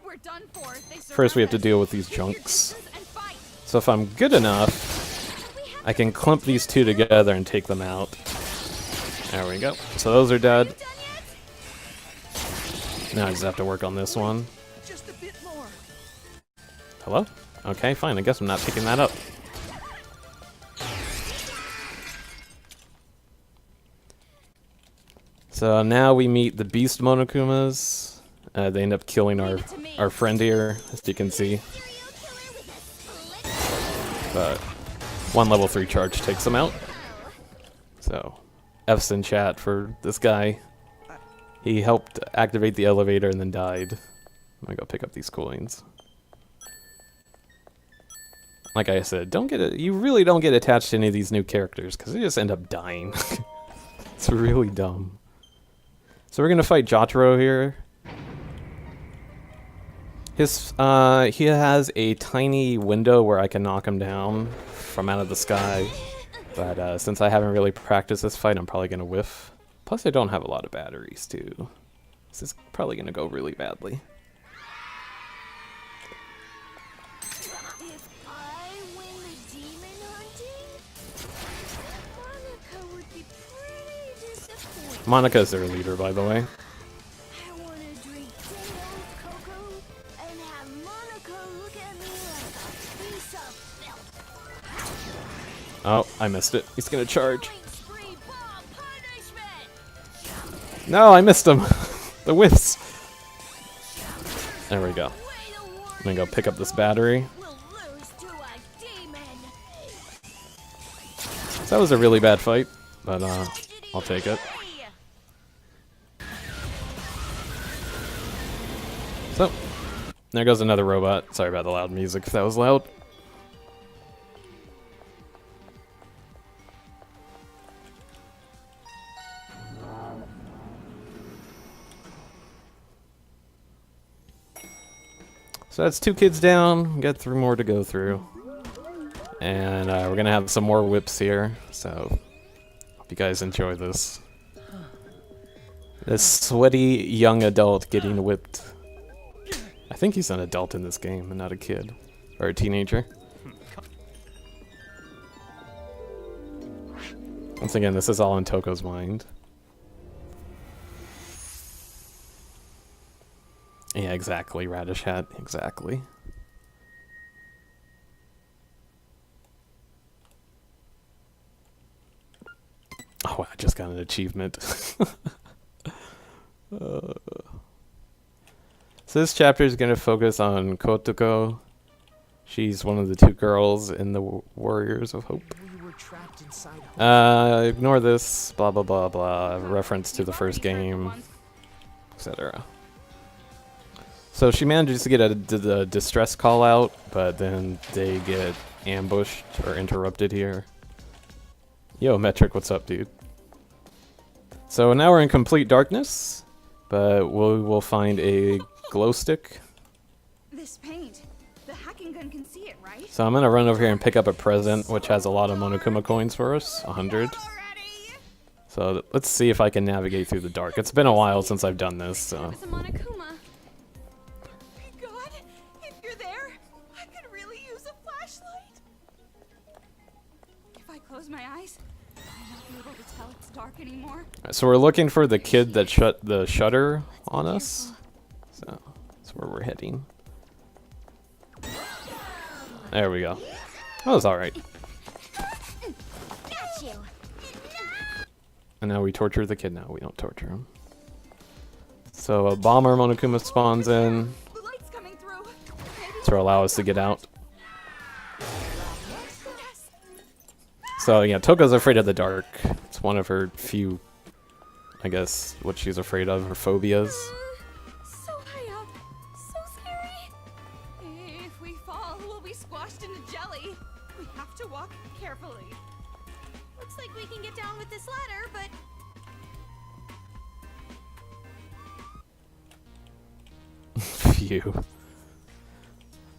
We're done for. They First we have to surround deal with these us. Use your junks. juices and fight. So if I'm good enough, I can clump these two together and take them out. There we go. So those are dead. Done yet? Now I just have to work on this one. Just a bit more. Hello? Okay, fine. I guess I'm not picking that up. So now we meet the Beast Monokumas. They end up killing our friend here, as you can see. Serial killer with a split. But one level 3 charge takes them out. So, F's in chat for this guy. He helped activate the elevator and then died. I'm gonna go pick up these coins. Like I said, you really don't get attached to any of these new characters because they just end up dying. It's really dumb. So we're gonna fight Jotaro here. He has a tiny window where I can knock him down from out of the sky. But since I haven't really practiced this fight, I'm probably gonna whiff. Plus I don't have a lot of batteries too. This is probably gonna go really badly. If I win the demon hunting, Monica would be pretty disappointed. Monica's their leader, by the way. I want to drink Dale's cocoa and have Monica look at me like a piece of filth. Oh, I missed it. He's gonna charge. Killing spree bomb punishment. No, I missed him. The whiffs. There we go. Way to warn I'm gonna go pick up this battery. we'll lose to a demon. So that was a really bad fight, but I'll take it. So, there goes another robot. Sorry about the loud music if that was loud. So that's 2 kids down. Got 3 more to go through. And we're gonna have some more whips here, so hope you guys enjoy this. This sweaty young adult getting whipped. I think he's an adult in this game and not a kid. Or a teenager. Once again, this is all in Toko's mind. Yeah, exactly, Radish Hat, exactly. Oh, I just got an achievement. So this chapter is going to focus on Kotoko. She's one of the 2 girls in the Warriors of Hope. We were trapped inside a Ignore this, blah blah blah blah, reference to the first game, etc. So she manages to get a distress call out, but then they get ambushed or interrupted here. Yo, Metric, what's up, dude? So now we're in complete darkness, but we'll find a glow stick. This paint. The hacking gun can see it, right? So I'm gonna run over here and pick up a present, which has a lot of Monokuma coins for us, 100. So let's see if I can navigate through the dark. It's been a while since I've done this, so. It's a Monokuma. God, if you're there, I could really use a flashlight. If I close my eyes, I'll not be able to tell it's dark anymore. So we're looking for the kid that shut the shutter on us. So that's where we're heading. There we go. That was alright. Got you. And now we torture the kid. Now we don't torture him. So a bomber Monokuma spawns in The light's coming through. to allow us to get out. So yeah, Toka's afraid of the dark. It's one of her few, I guess, what she's afraid of, her phobias. So high up. So scary. If we fall, we'll be squashed into jelly. We have to walk carefully. Looks like we can get down with this ladder, but Phew.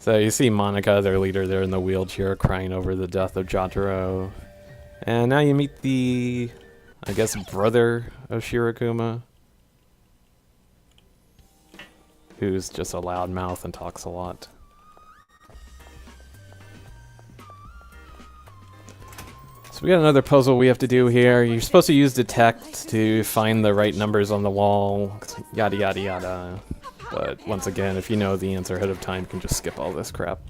So you see Monica, their leader, there in the wheelchair crying over the death of Jotaro. And now you meet the, I guess, brother of Shirokuma, who's just a loudmouth and talks a lot. So we got another puzzle we have to do here. You're supposed to use detect to find the right numbers on the wall, yada yada yada. But once again, if you know the answer ahead of time, you can just skip all this crap.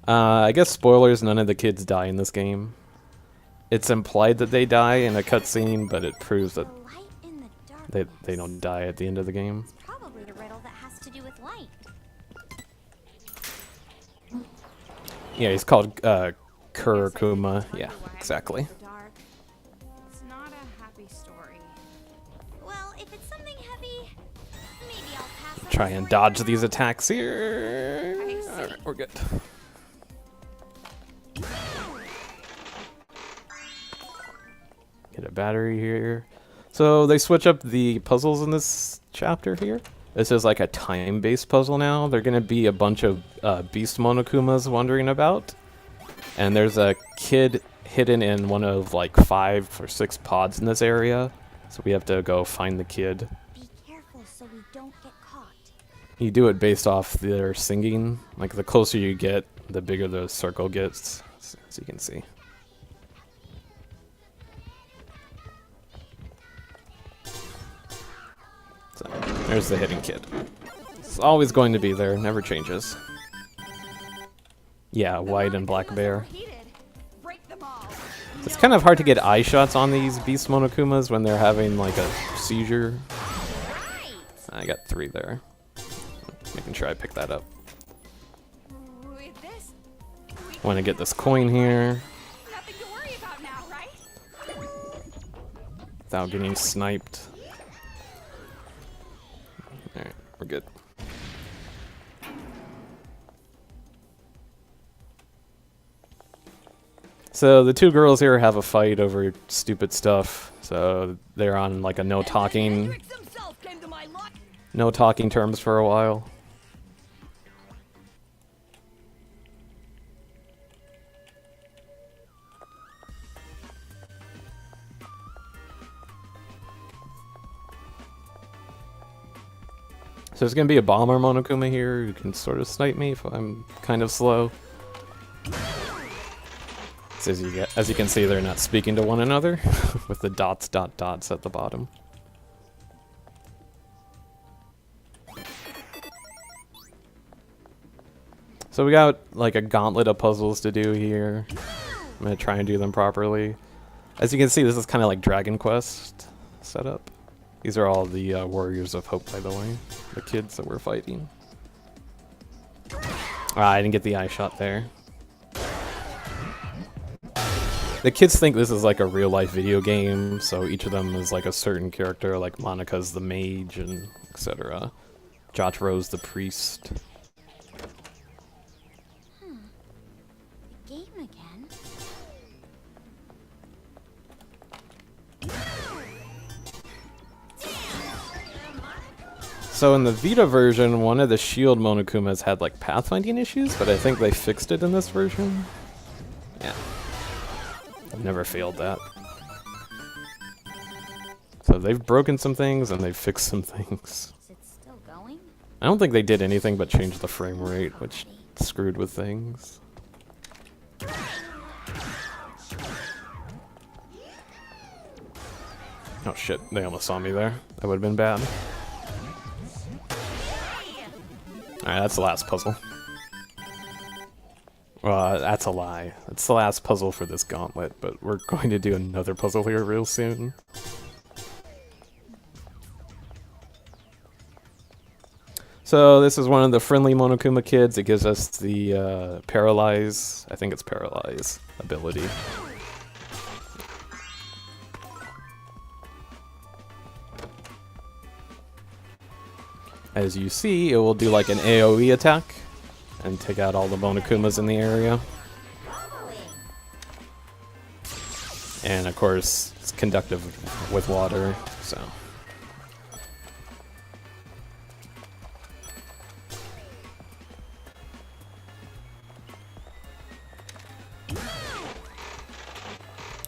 I guess spoilers, none of the kids die in this game. It's implied that they die in a cutscene, but it proves that the light in the dark. they don't die at the end of the game. It's probably a riddle that has to do with light. Yeah, he's called Kurokuma. Yeah, exactly. Dark. It's not a happy story. Well, if it's something heavy, maybe I'll pass on Try the and story dodge for these now. attacks here. I see. Alright, we're good. Get a battery here. So they switch up the puzzles in this chapter here. This is like a time-based puzzle now. They're gonna be a bunch of beast Monokumas wandering about. And there's a kid hidden in one of like 5 or 6 pods in this area. So we have to go find the kid. Be careful so we don't get caught. You do it based off their singing. Like the closer you get, the bigger the circle gets, as you can see. So there's the hidden kid. It's always going to be there, never changes. Yeah, white and black bear. Heated. Break them all. It's kind of hard to get eye shots on these beast Monokumas when they're having like a seizure. Right. I got 3 there. Making sure I pick that up. With this, we Want to get this coin here nothing to worry about now, right? without getting sniped. Alright, we're good. So the 2 girls here have a fight over stupid stuff. So they're on like a no talking terms for a while. So there's gonna be a bomber Monokuma here who can sort of snipe me if I'm kind of slow. So as you can see, they're not speaking to one another with the dots at the bottom. So we got like a gauntlet of puzzles to do here. I'm gonna try and do them properly. As you can see, this is kind of like Dragon Quest setup. These are all the Warriors of Hope, by the way. The kids that we're fighting. Ah, I didn't get the eye shot there. The kids think this is like a real-life video game, so each of them is like a certain character, like Monica's the mage and etc. Jotaro's the priest. Game again. So in the Vita version, one of the shield Monokumas had like pathfinding issues, but I think they fixed it in this version. Yeah. I've never failed that. So they've broken some things and they've fixed some things. Is it still going? I don't think they did anything but change the frame rate, which screwed with things. Oh shit, they almost saw me there. That would have been bad. Alright, that's the last puzzle. Well, that's a lie. It's the last puzzle for this gauntlet, but we're going to do another puzzle here real soon. So this is one of the friendly Monokuma kids. It gives us the paralyze, I think it's paralyze ability. As you see, it will do like an AoE attack and take out all the Monokumas in the area. And of course, it's conductive with water, so.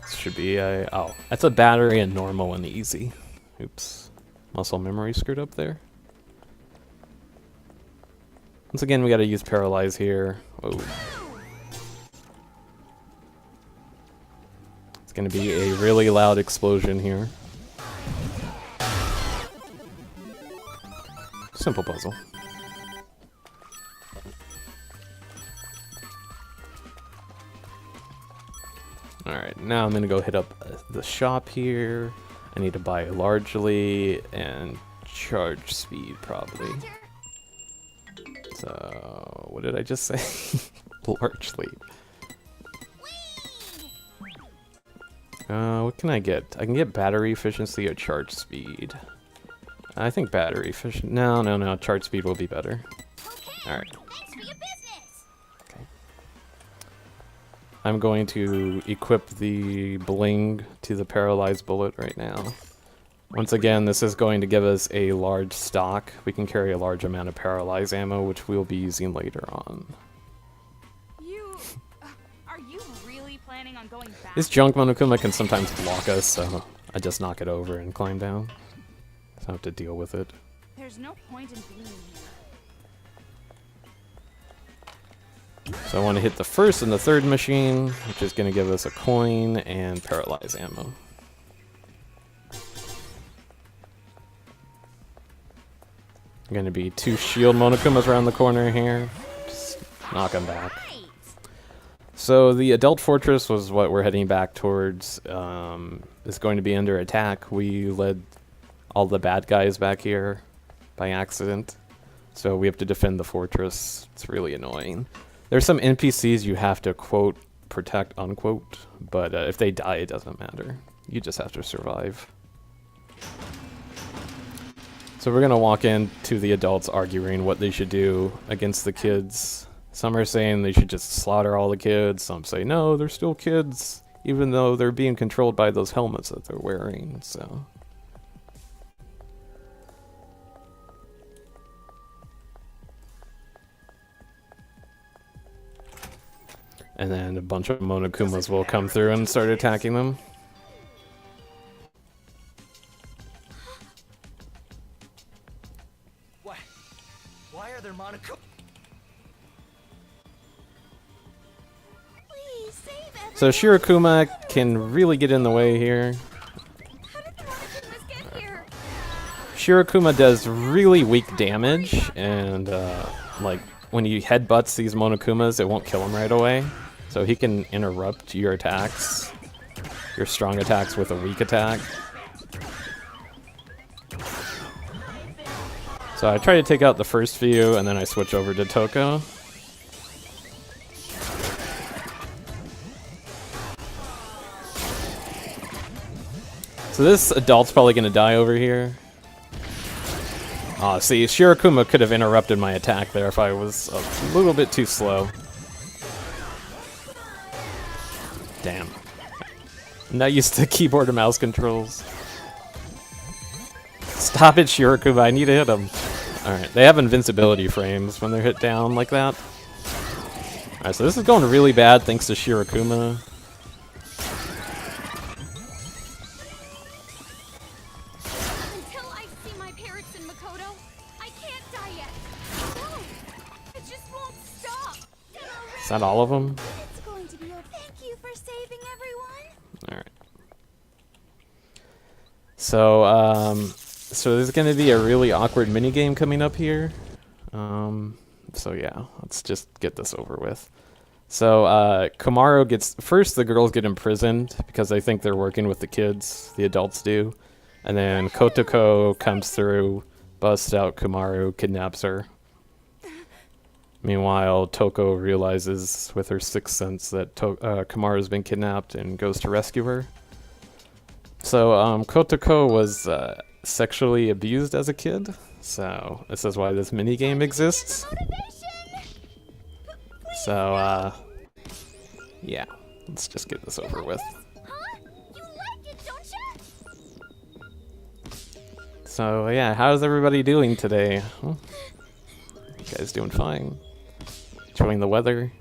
This should be a, oh, that's a battery and normal and easy. Oops, muscle memory screwed up there. Once again, we gotta use paralyze here. Whoa. It's gonna be a really loud explosion here. Simple puzzle. Alright, now I'm gonna go hit up the shop here. I need to buy largely and charge speed probably. So, what did I just say? Largely. What can I get? I can get battery efficiency or charge speed. I think battery efficient. No. Charge speed will be better. Okay. Alright. Thanks for your business. Okay. I'm going to equip the bling to the paralyzed bullet right now. Once again, this is going to give us a large stock. We can carry a large amount of paralyze ammo, which we'll be using later on. Are you really planning on going back? This junk Monokuma can sometimes block us, so I just knock it over and climb down. So I have to deal with it. There's no point in being here. So I want to hit the first and the third machine, which is going to give us a coin and paralyze ammo. Going to be 2 shield Monokumas around the corner here. Just knock them back. Right. So the adult fortress was what we're heading back towards. It's going to be under attack. We led all the bad guys back here by accident. So we have to defend the fortress. It's really annoying. There's some NPCs you have to quote, protect, unquote. But if they die, it doesn't matter. You just have to survive. So we're going to walk into the adults arguing what they should do against the kids. Some are saying they should just slaughter all the kids. Some say, no, they're still kids, even though they're being controlled by those helmets that they're wearing, so. And then a bunch of Monokumas will come through and start attacking them. Why are there Monaco? Please save everyone. So Shirakuma can really get in the way here. How did the Monokumas get here? Shirakuma does really weak damage, and like when he headbutts these Monokumas, it won't kill him right away. So he can interrupt your attacks, your strong attacks with a weak attack. So I try to take out the first few, and then I switch over to Toko. So this adult's probably going to die over here. See, Shirakuma could have interrupted my attack there if I was a little bit too slow. Damn. I'm not used to keyboard and mouse controls. Stop it, Shirakuma, I need to hit him. Alright, they have invincibility frames when they're hit down like that. Alright, so this is going really bad thanks to Shirakuma. Until I see my parents in Makoto, I can't die yet. No, it just won't stop. Is that all of them? It's going to be okay. Thank you for saving everyone. Alright. So there's gonna be a really awkward minigame coming up here. So yeah, let's just get this over with. So Komaru gets first. The girls get imprisoned because they think they're working with the kids. The adults do, and then Kotoko comes through, busts out Komaru, kidnaps her. Meanwhile, Toko realizes with her sixth sense that Komaru's been kidnapped and goes to rescue her. So Kotoko was sexually abused as a kid, so this is why this minigame exists. So yeah, let's just get this over with. Huh? You like it, don't you? So yeah, how's everybody doing today? Huh? You guys doing fine? Enjoying the weather?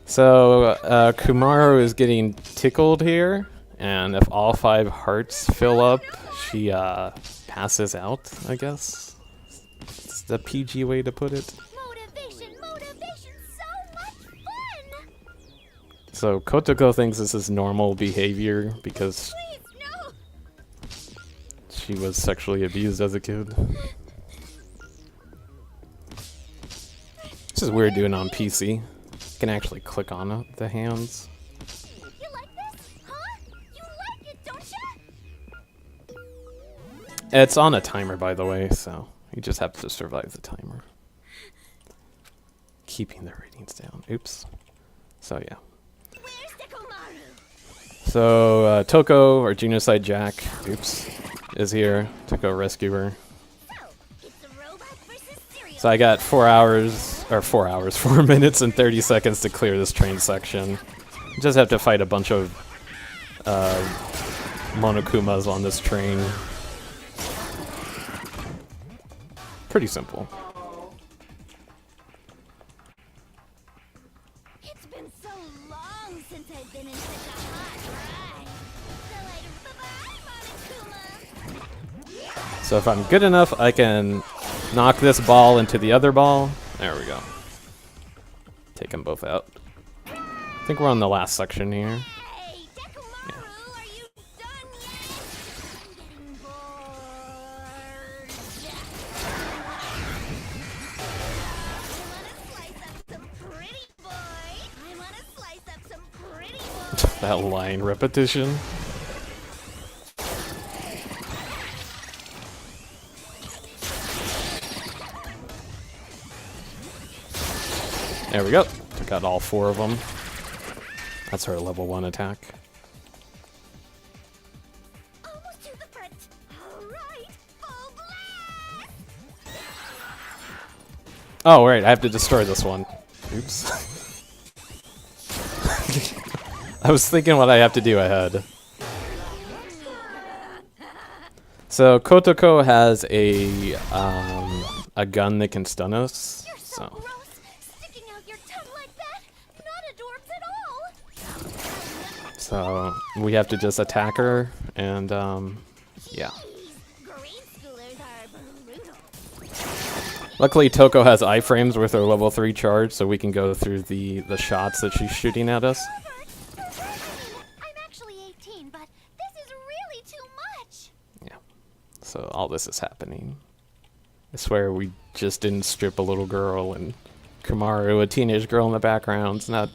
So Kumaru is getting tickled here, and if all 5 hearts fill up, she passes out, I guess. It's the PG way to put it. Motivation, so much fun! So Kotoko thinks this is normal behavior because Please, no! she was sexually abused as a kid. This is weird doing it on PC. You can actually click on it, the hands. You like this? Huh? You like it, don't you? It's on a timer, by the way, so you just have to survive the timer. Keeping the ratings down. Oops. So yeah. Where's the Komaru? So Toko, or Genocide Jack, oops, is here to go rescue her. So, it's a robot versus cereal. So I got 4 minutes and 30 seconds to clear this train section. You just have to fight a bunch of Monokumas on this train. Pretty simple. It's been so long since I've been in such a hot ride. So bye-bye, Monokuma. So if I'm good enough, I can knock this ball into the other ball. There we go. Take them both out. I think we're on the last section here. Hey, Dekomaru, are you done yet? I'm getting bored. I wanna slice up some pretty boy. That line repetition. There we go. Took out all 4 of them. That's our level 1 attack. Almost to the front. All right, full blast. Oh, right. I have to destroy this one. Oops. I was thinking what I have to do ahead. So Kotoko has a gun that can stun us. You're so So gross. Sticking out your tongue like that. Not adorbs at all. so we have to just attack her, and yeah. Grade schoolers are brutal. Luckily, Toko has iframes with her level 3 charge, so we can go through the shots that she's shooting at us. I'm actually 18, but this is really too much. Yeah. So all this is happening. I swear we just didn't strip a little girl and Komaru, a teenage girl in the background, is not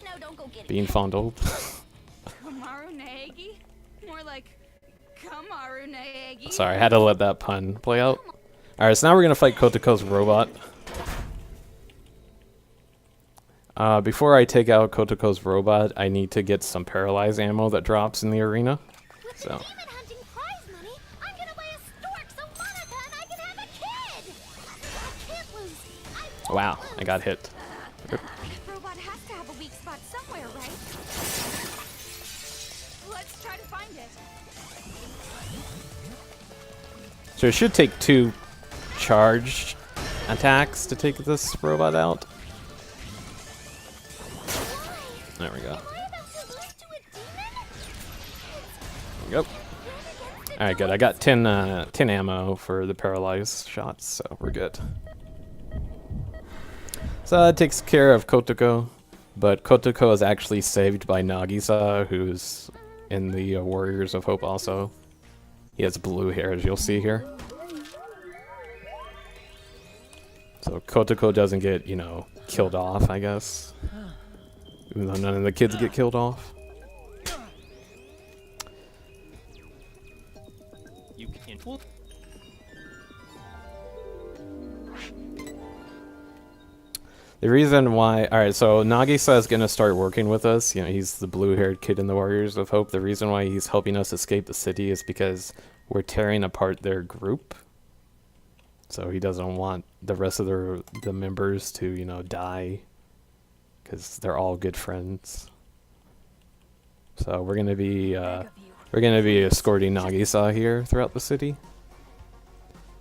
No, don't go get being it. fondled. Komaru Naegi? More like Kamaru Naegi. Sorry, I had to let that pun play out. Alright, so now we're going to fight Kotoko's robot. Before I take out Kotoko's robot, I need to get some paralyze ammo that drops in the arena. With So, the demon hunting prize money, I'm gonna buy a stork so Monica and I can have a kid. I can't lose. I won't wow, lose. I got hit. That robot has to have a weak spot somewhere, right? Let's try to find it. So it should take 2 charged attacks to take this robot out. There we go. There we go. Alright, good. I got 10 ammo for the paralyzed shots, so we're good. So that takes care of Kotoko, but Kotoko is actually saved by Nagisa, who's in the Warriors of Hope also. He has blue hair, as you'll see here. So Kotoko doesn't get, you know, killed off, I guess. Even though none of the kids get killed off. You can't. The reason why... Alright, so Nagisa is going to start working with us. You know, he's the blue-haired kid in the Warriors of Hope. The reason why he's helping us escape the city is because we're tearing apart their group. So he doesn't want the rest of the members to, you know, die. Because they're all good friends. So we're going to be escorting Nagisa here throughout the city.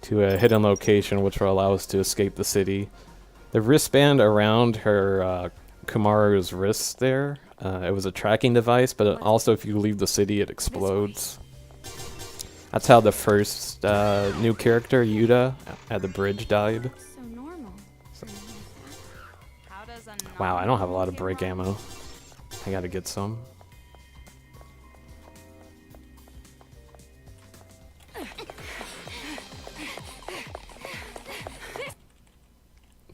To a hidden location which will allow us to escape the city. The wristband around her Kumaru's wrist there, it was a tracking device, but also if you leave the city it explodes. That's how the first new character, Yuta, at the bridge died. So normal. So. How does a Wow, I don't have a lot of break ammo. I gotta get some.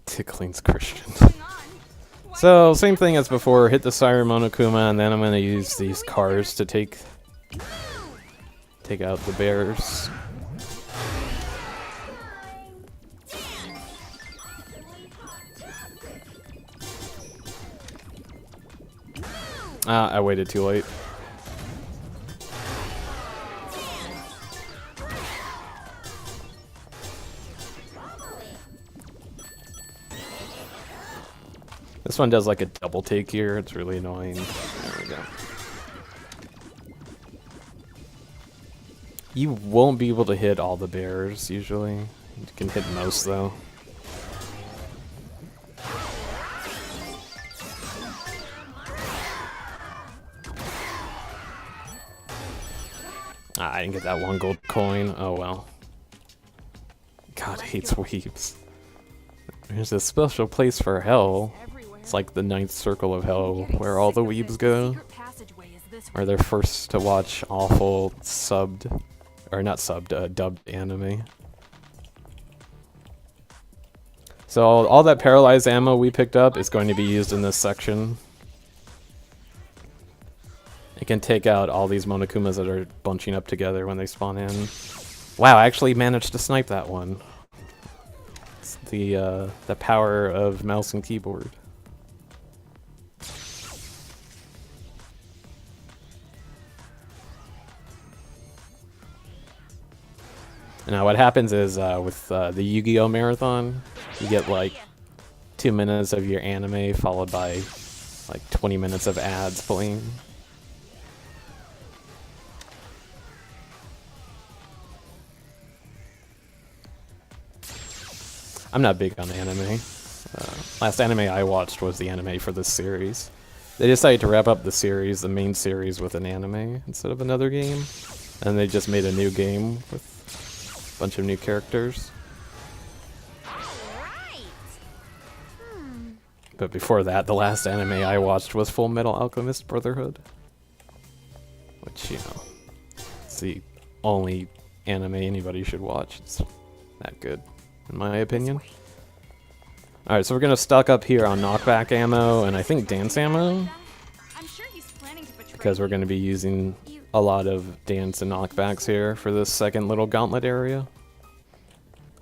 Tickling's Christian. So, same thing as before, hit the Siren Monokuma, and then I'm gonna use these cars to take out the bears. I waited too late. This one does like a double take here, it's really annoying. There we go. You won't be able to hit all the bears usually. You can hit most though. I didn't get that 1 gold coin. Oh well. God hates weebs. There's a special place for hell. It's like the 9th circle of hell where all the weebs go. Or they're forced to watch awful subbed, or not subbed, dubbed anime. So all that paralyzed ammo we picked up is going to be used in this section. It can take out all these Monokumas that are bunching up together when they spawn in. Wow, I actually managed to snipe that one. It's the power of mouse and keyboard. Now what happens is with the Yu-Gi-Oh marathon, you get like 2 minutes of your anime followed by like 20 minutes of ads playing. I'm not big on anime. Last anime I watched was the anime for this series. They decided to wrap up the series, the main series, with an anime instead of another game. And they just made a new game with a bunch of new characters. But before that, the last anime I watched was Full Metal Alchemist Brotherhood. Which, you know, it's the only anime anybody should watch. It's that good, in my opinion. Alright, so we're gonna stock up here on knockback ammo and I think dance ammo. Because we're gonna be using a lot of dance and knockbacks here for this second little gauntlet area.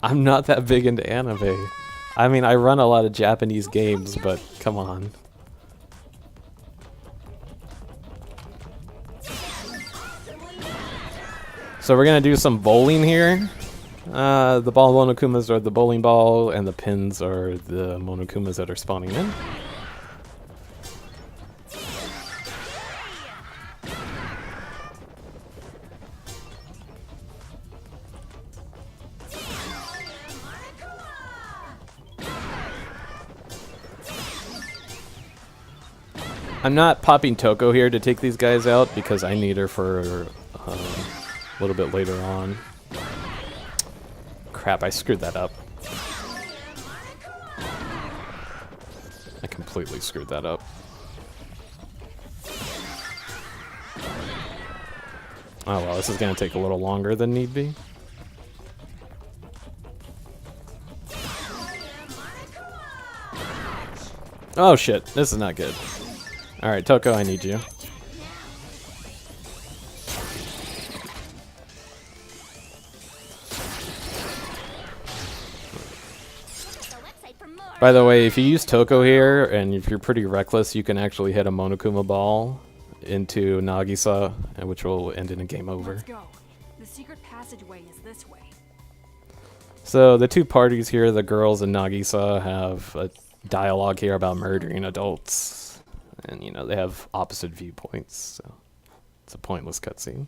I'm not that big into anime. I mean, I run a lot of Japanese games, but come on. So we're gonna do some bowling here. The ball Monokumas are the bowling ball, and the pins are the Monokumas that are spawning in. I'm not popping Toko here to take these guys out because I need her for a little bit later on. Crap, I screwed that up. I completely screwed that up. Oh well, this is gonna take a little longer than need be. Oh shit, this is not good. Alright, Toko, I need you. By the way, if you use Toko here, and if you're pretty reckless, you can actually hit a Monokuma ball into Nagisa, which will end in a game over. Let's go. The secret passageway is this way. So the two parties here, the girls and Nagisa, have a dialogue here about murdering adults. And, you know, they have opposite viewpoints, so it's a pointless cutscene.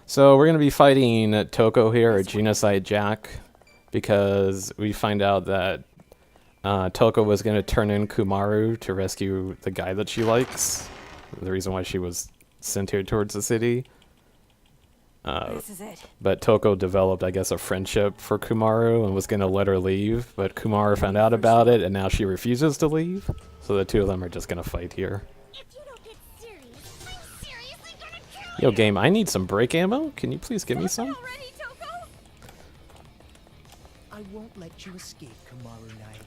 So we're going to be fighting Toko here, or Genocide Jack, because we find out that Toko was going to turn in Kumaru to rescue the guy that she likes. The reason why she was sent here towards the city. This is it. But Toko developed, I guess, a friendship for Kumaru and was going to let her leave. But Kumaru found out about it, and now she refuses to leave. So the two of them are just going to fight here. If you don't get serious, I'm seriously gonna kill Yo, game, I need some break ammo. Can you please give me some? Already, Toko? I won't let you escape, Kumaru Naegi.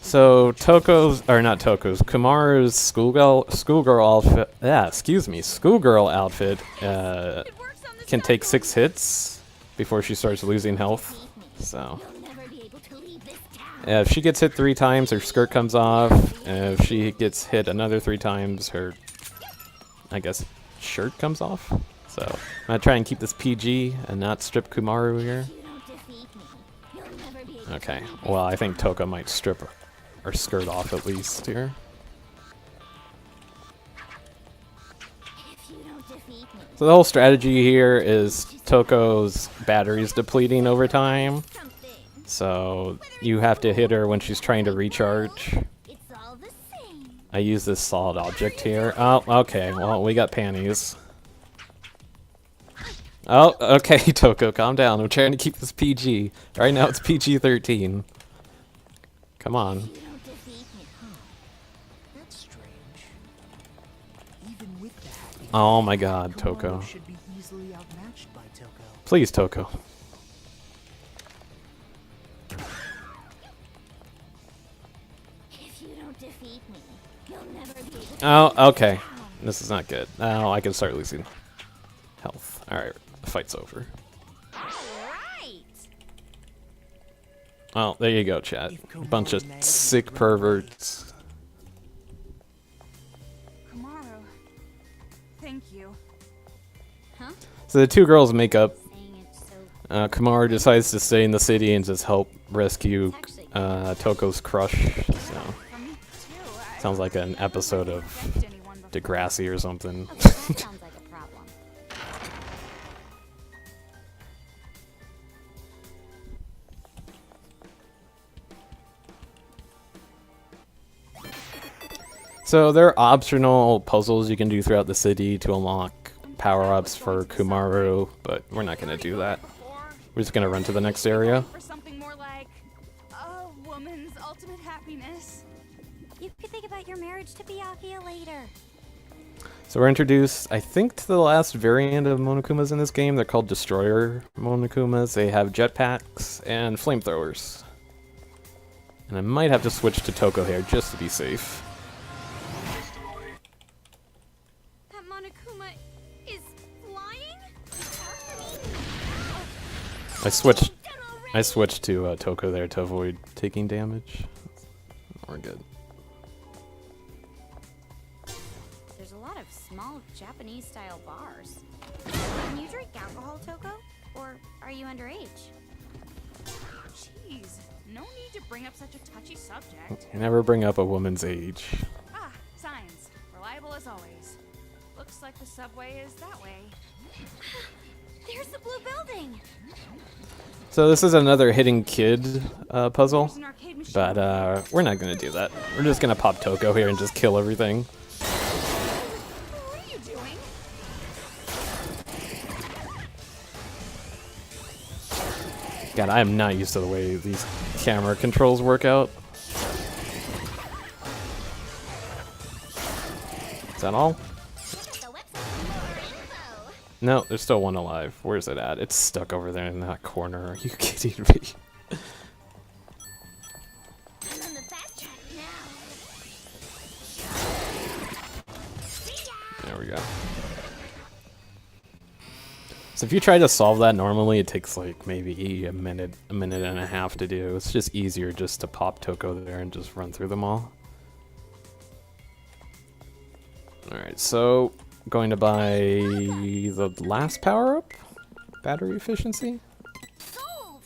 So Toko's, or not Toko's, Kumaru's schoolgirl outfit. Yeah, excuse me, schoolgirl outfit It works on this can take guy. 6 hits before she starts losing health. So You'll never be able to leave this town. if she gets hit 3 times, her skirt comes off. If she gets hit another 3 times, her, I guess, shirt comes off. So I'm gonna try and keep this PG and not strip Kumaru here. If you don't defeat me, you'll never be able Okay, to leave this well, I town. think Toko might strip her skirt off at least here. If you don't defeat me, So the whole strategy here is Toko's battery's depleting over time. something. So you have to hit her when she's trying to recharge. It's all the same. I use this solid object here. Oh, okay, well, we got panties. Oh, okay, Toko, calm down. I'm trying to keep this PG. Right now it's PG-13. Come on. You don't defeat me. That's strange. Even with that, it Oh my god, Kumaru Toko. should be easily outmatched by Toko. Please, Toko. If you don't defeat me, you'll never be able to leave Oh, this okay. town. This is not good. Now I can start losing health. Alright, the fight's over. Right. Well, there you go, chat. Bunch of sick perverts. Kumaru. Thank you. Huh? So the two girls make up. Saying it so Kumaru decides to stay in the city and just help rescue actually Toko's crush. So From me too. I sounds like an episode of reject anyone before. Degrassi or something. okay, that sounds like a problem. So there are optional puzzles you can do throughout the city to unlock power-ups for Kumaru, but we're not going to do that. We're just going to run to the next area. For something more like a woman's ultimate happiness. You could think about your marriage to Byakuya later. So we're introduced, I think, to the last variant of Monokumas in this game. They're called Destroyer Monokumas. They have jetpacks and flamethrowers. And I might have to switch to Toko here just to be safe. That Monokuma is flying? I switched to Toko there to avoid taking damage. We're good. There's a lot of small Japanese-style bars. Can you drink alcohol, Toko? Or are you underage? Jeez, no need to bring up such a touchy subject. Never bring up a woman's age. Ah, signs. as always. Looks like the subway is that way. There's the blue building. So this is another hidden kid puzzle, There's an arcade machine. but we're not gonna do that. We're just gonna pop Toko here and just kill everything. What are you doing? God, I am not used to the way these camera controls work out. Is that all? The website for more info. No, there's still one alive. Where's it at? It's stuck over there in that corner. Are you kidding me? I'm on the fast track now. See ya! There we go. So if you try to solve that normally, it takes like maybe a minute and a half to do. It's just easier just to pop Toko there and just run through them all. Alright, so going to buy the last power-up? Battery efficiency? Sold!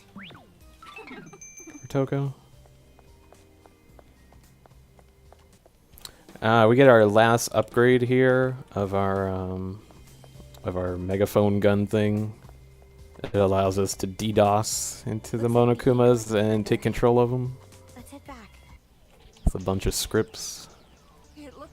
For Toko. We get our last upgrade here of our megaphone gun thing. It allows us to DDoS into the Monokumas and take control of them. Let's head back. With a bunch of scripts. It looks.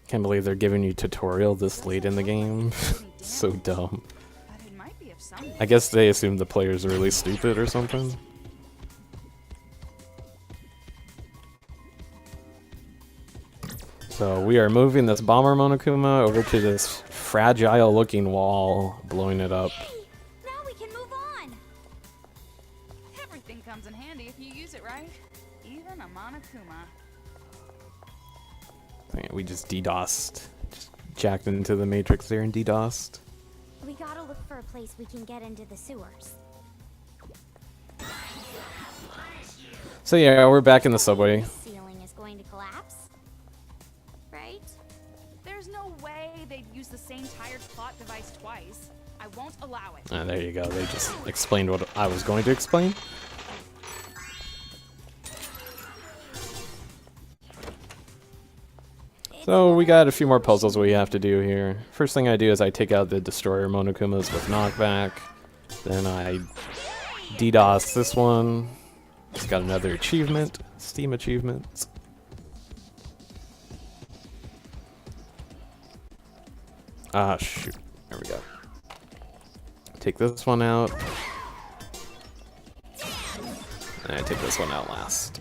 Can't believe they're giving you tutorial this late in the game. So dumb. But it might be of some. I guess they assume the player's really stupid or something. So we are moving this bomber Monokuma over to this fragile looking wall, blowing it up. Hey, now we can move on. Everything comes in handy if you use it right. Even a Monokuma. We just DDoSed. Just jacked into the matrix there and DDoSed. We gotta look for a place we can get into the sewers. So yeah, we're back in the subway. The ceiling is going to collapse. Right? There's no way they'd use the same tired plot device twice. I won't allow it. There you go. They just explained what I was going to explain. So we got a few more puzzles we have to do here. First thing I do is I take out the destroyer Monokumas with knockback. Then I DDoS this one. It's got another achievement, Steam achievement. Ah, shoot. There we go. Take this one out. And I take this one out last.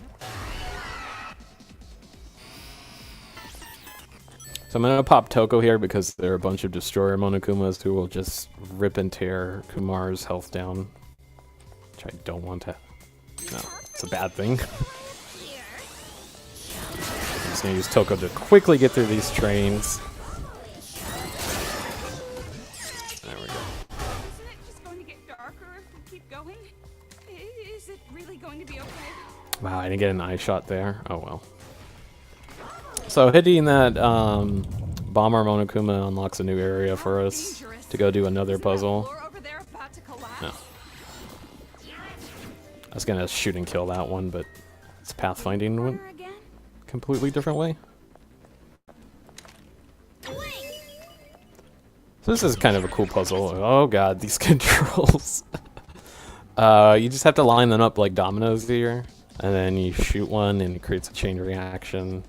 So I'm gonna pop Toko here because there are a bunch of destroyer Monokumas who will just rip and tear Kumar's health down. Which I don't want to. No, it's a bad thing. I'm just gonna use Toko to quickly get through these trains. There we go. Isn't it just going to get darker if we keep going? Is it really going to be okay? Wow, I didn't get an eye shot there. Oh well. So hitting that bomber Monokuma unlocks a new area for us to go do another puzzle. Floor over there about to collapse? No. I was gonna shoot and kill that one, but it's pathfinding went Corner again? completely different way. So this is kind of a cool puzzle. Oh god, these controls. You just have to line them up like dominoes here, and then you shoot one and it creates a chain reaction.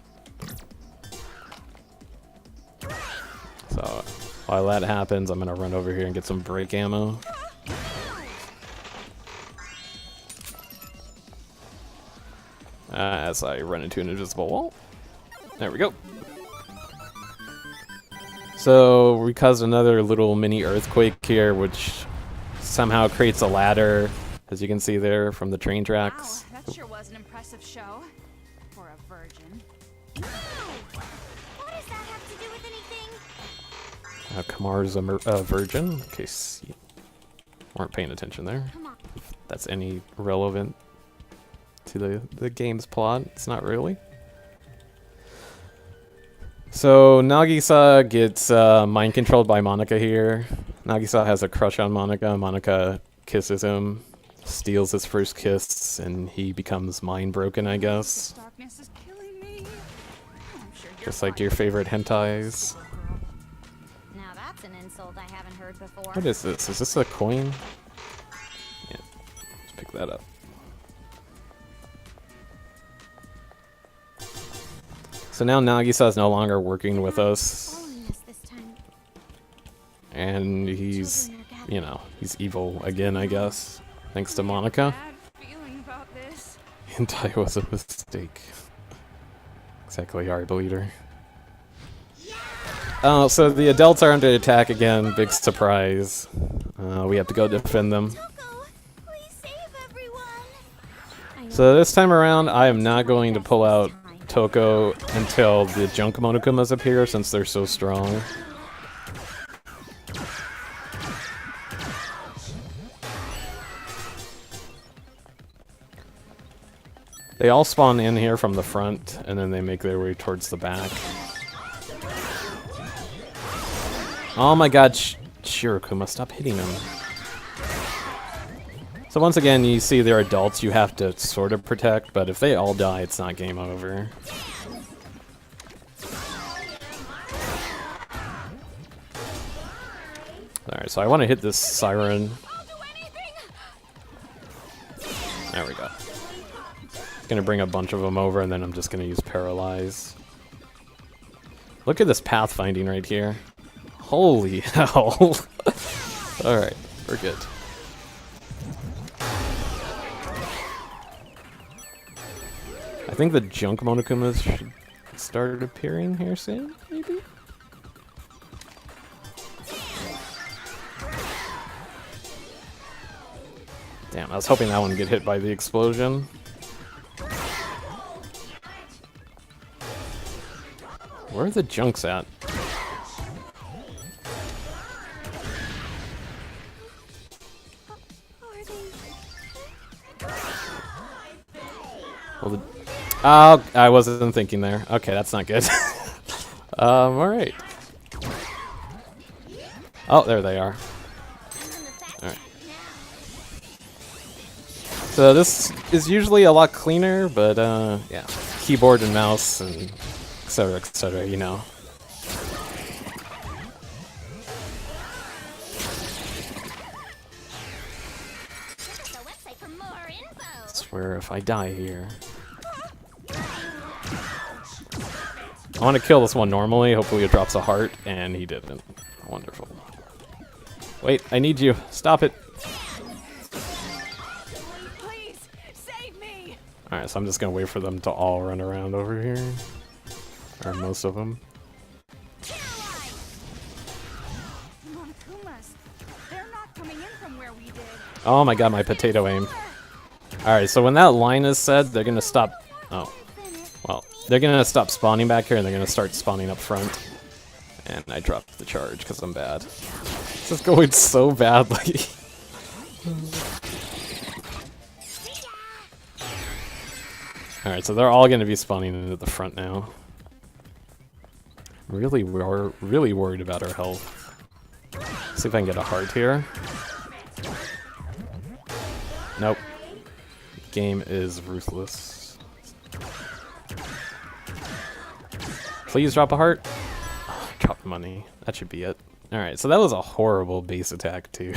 So while that happens, I'm gonna run over here and get some brake ammo. As I run into an invisible wall. There we go. So we caused another little mini earthquake here, which somehow creates a ladder, as you can see there from the train tracks. Wow, that sure was an impressive show. For a virgin. What does that have to do with anything? Kamar's a virgin, in case you weren't paying attention there. Come on. If that's any relevant to the game's plot. It's not really. So Nagisa gets mind controlled by Monika here. Nagisa has a crush on Monika. Monika kisses him. steals his first kiss, and he becomes mind broken, I guess. Darkness is killing me. I'm sure you're Just like fine. your favorite hentais. Now that's an insult I haven't heard before. What is this? Is this a coin? Yeah. Let's pick that up. So now Nagisa is no longer working with us, Following us this time. and he's, you know, he's evil again, I guess, thanks to Monica. Bad feeling about this. Hentai was a mistake. Exactly, our leader. Oh, so the adults are under attack again. Big surprise. We have to go defend them. Toko, please save everyone. I know So this time around, I am not going to pull out Toko until the junk Monokumas appear, since they're so strong. They all spawn in here from the front, and then they make their way towards the back. Oh my god, Shirokuma, stop hitting him. So once again, you see they're adults you have to sort of protect, but if they all die, it's not game over. Alright, so I want to hit this siren. I'll do anything. There we go. Gonna bring a bunch of them over, and then I'm just gonna use Paralyze. Look at this pathfinding right here. Holy hell. Alright, we're good. I think the junk Monokumas should start appearing here soon, maybe? Damn, I was hoping that one would get hit by the explosion. Where are the junks at? Are they? Well, the oh, I wasn't thinking there. Okay, that's not good. Alright. Oh, there they are. Alright. So this is usually a lot cleaner, but yeah. Keyboard and mouse and etc, you know. Check the website for more info. I swear if I die here. I want to kill this one normally, hopefully it drops a heart, and he didn't. Wonderful. Wait, I need you. Stop it. Please save me. Alright, so I'm just gonna wait for them to all run around over here. Or most of them. Monokumas. They're not coming in from where we did. Oh my god, my potato aim. Alright, so when that line is said, they're gonna stop. Oh. Well, they're gonna stop spawning back here and they're gonna start spawning up front. And I dropped the charge because I'm bad. This is going so badly. Alright, so they're all gonna be spawning into the front now. Really, we're really worried about our health. See if I can get a heart here. Nope. Game is ruthless. Please drop a heart. Oh, drop money. That should be it. Alright, so that was a horrible base attack too.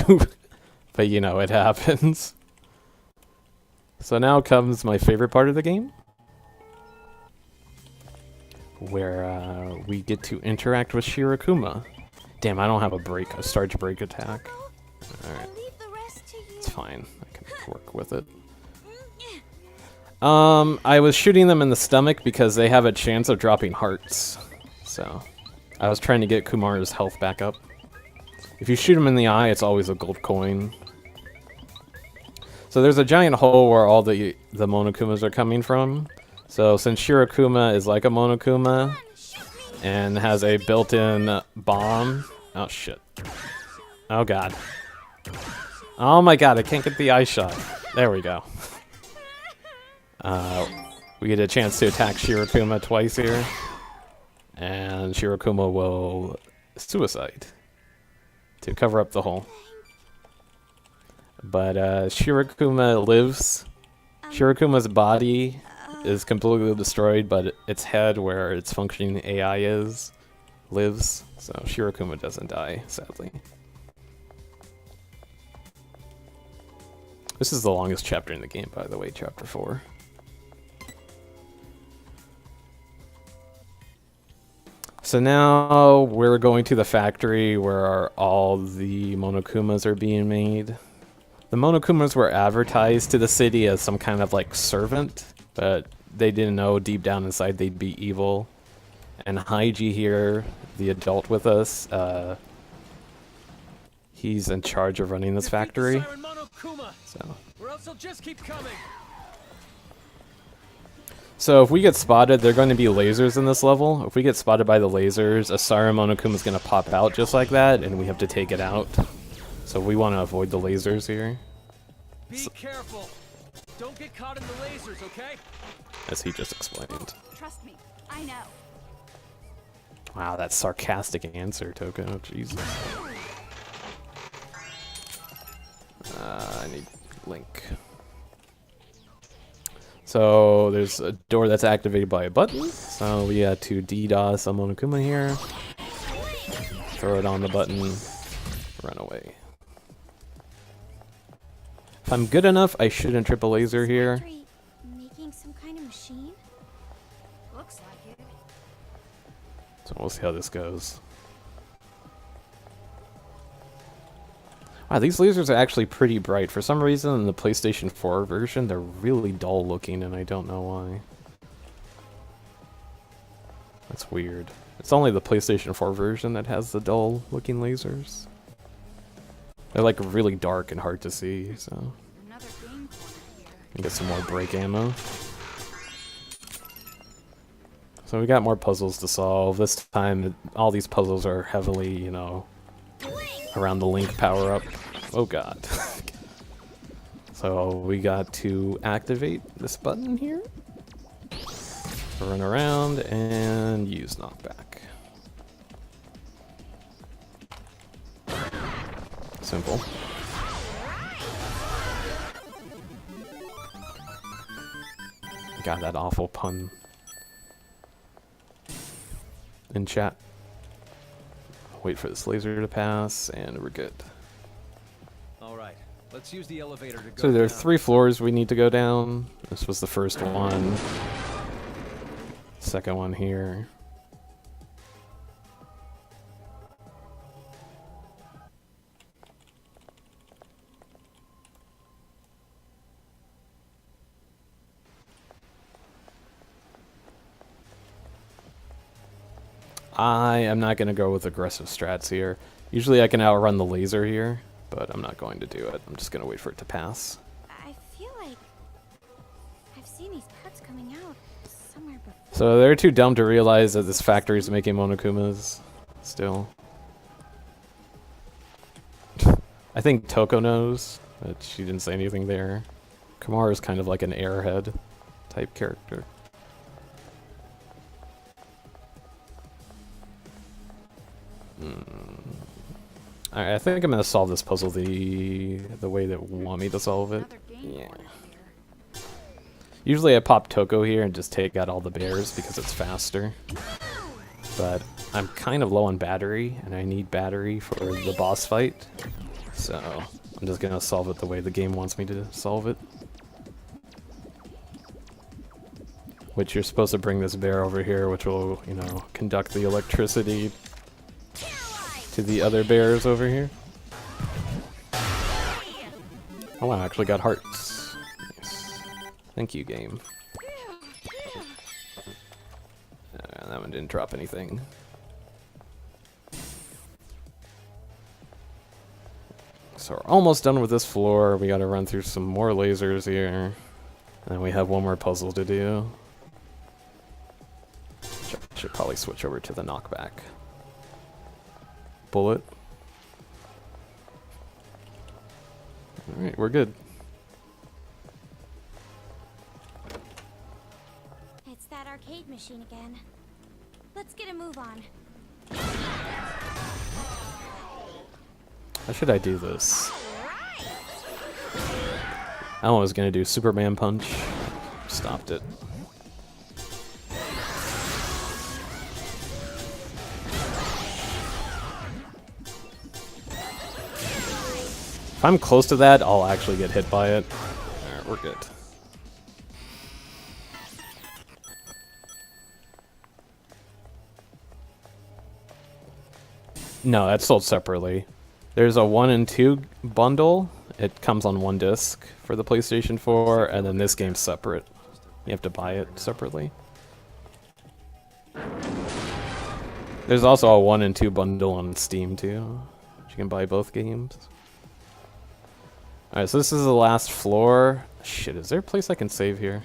But you know, it happens. So now comes my favorite part of the game. Where we get to interact with Shirokuma. Damn, I don't have a break, a starch break attack. Alright, I'll leave the rest to you. it's fine. I can work with it. I was shooting them in the stomach because they have a chance of dropping hearts. So, I was trying to get Kumaru's health back up. If you shoot him in the eye, it's always a gold coin. So there's a giant hole where all the Monokumas are coming from. So since Shirokuma is like a Monokuma and has a built-in bomb... Oh shit. Oh god. Oh my god, I can't get the eye shot. There we go. We get a chance to attack Shirokuma twice here. And Shirokuma will suicide to cover up the hole. But Shirokuma lives. Shirokuma's body is completely destroyed, but its head, where its functioning AI is, lives. So Shirokuma doesn't die, sadly. This is the longest chapter in the game, by the way, chapter 4. So now we're going to the factory where all the Monokumas are being made. The Monokumas were advertised to the city as some kind of like servant, but they didn't know deep down inside they'd be evil. And Haiji here, the adult with us, he's in charge of running this factory. So if we get spotted, they're going to be lasers in this level. If we get spotted by the lasers, a Siren Monokuma is going to pop out just like that, and we have to take it out. So we want to avoid the lasers here. Be careful. Don't get caught in the lasers, okay? As he just explained. Trust me, I know. Wow, that sarcastic answer, Toko. Jesus. I need Link. So there's a door that's activated by a button. So we got to DDoS a Monokuma here. Throw it on the button. Run away. If I'm good enough, I shouldn't trip a laser here. Making some kind of machine? Looks like it. So we'll see how this goes. Wow, these lasers are actually pretty bright. For some reason, in the PlayStation 4 version, they're really dull looking, and I don't know why. That's weird. It's only the PlayStation 4 version that has the dull looking lasers. They're like really dark and hard to see, so. Another game corner here. Get some more break ammo. So we got more puzzles to solve. This time, all these puzzles are heavily, you know, around the Link power-up. Oh god. So we got to activate this button here. Run around and use knockback. Simple. Got that awful pun in chat. Wait for this laser to pass, and we're good. All right, let's use the elevator to go. So there are down. 3 floors we need to go down. This was the first one. Second one here. I am not going to go with aggressive strats here. Usually I can outrun the laser here, but I'm not going to do it. I'm just going to wait for it to pass. I feel like I've seen these parts coming out somewhere before. So they're too dumb to realize that this factory is making Monokumas still. I think Toko knows, but she didn't say anything there. Kamara is kind of like an airhead type character. Alright, I think I'm gonna solve this puzzle the way that we want me to solve it. Another game Yeah. corner here. Usually I pop Toko here and just take out all the bears because it's faster. But I'm kind of low on battery, and I need battery for the boss fight. So I'm just gonna solve it the way the game wants me to solve it. Which you're supposed to bring this bear over here, which will, you know, conduct the electricity to the other bears over here. Oh, I actually got hearts. Nice. Thank you, game. That one didn't drop anything. So we're almost done with this floor. We gotta run through some more lasers here. And we have one more puzzle to do. Should probably switch over to the knockback. Bullet. Alright, we're good. It's that arcade machine again. Let's get a move on. How should I do this? I was gonna do Superman punch. Stopped it. If I'm close to that, I'll actually get hit by it. Alright, we're good. No, that's sold separately. There's a 1 and 2 bundle. It comes on one disc for the PlayStation 4, and then this game's separate. You have to buy it separately. There's also a 1 and 2 bundle on Steam too. You can buy both games. Alright, so this is the last floor. Shit, is there a place I can save here?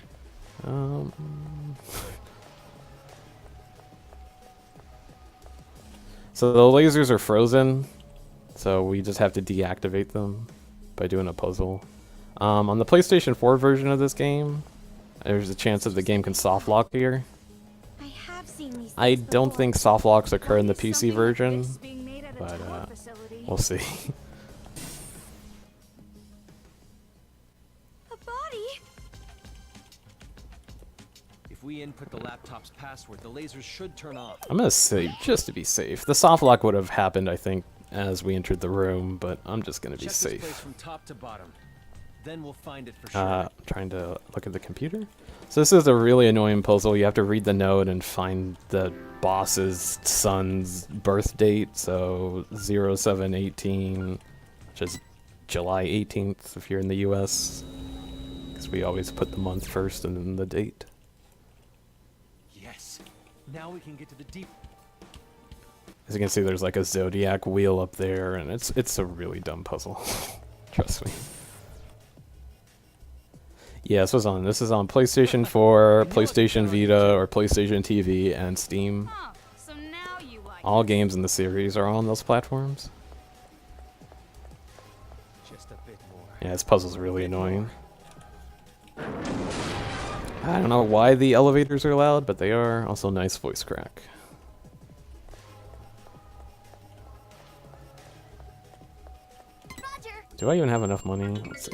So the lasers are frozen, so we just have to deactivate them by doing a puzzle. On the PlayStation 4 version of this game, there's a chance that the game can soft lock here. I have seen these I things don't before. think soft locks occur in the PC Something like version, this being made at a but tower facility. we'll see. A body? If we input the laptop's password, the lasers should turn off. I'm gonna say, just to be safe, the soft lock would have happened, I think, as we entered the room, but I'm just gonna be Check this place safe. from top to bottom. Then we'll find it for sure. I'm trying to look at the computer. So this is a really annoying puzzle. You have to read the note and find the boss's son's birth date. So 0718, which is July 18th if you're in the US. Because we always put the month first and then the date. Yes. Now we can get to the deep. As you can see, there's like a zodiac wheel up there, and it's a really dumb puzzle. Trust me. Yeah, this is on PlayStation 4, PlayStation Vita, or PlayStation TV, and Steam. Huh, so now you like All it. games in the series are on those platforms. Just a bit more. Yeah, this puzzle's really annoying. I don't know why the elevators are loud, but they are. Also, nice voice crack. Roger. Do I even have enough money? Let's see.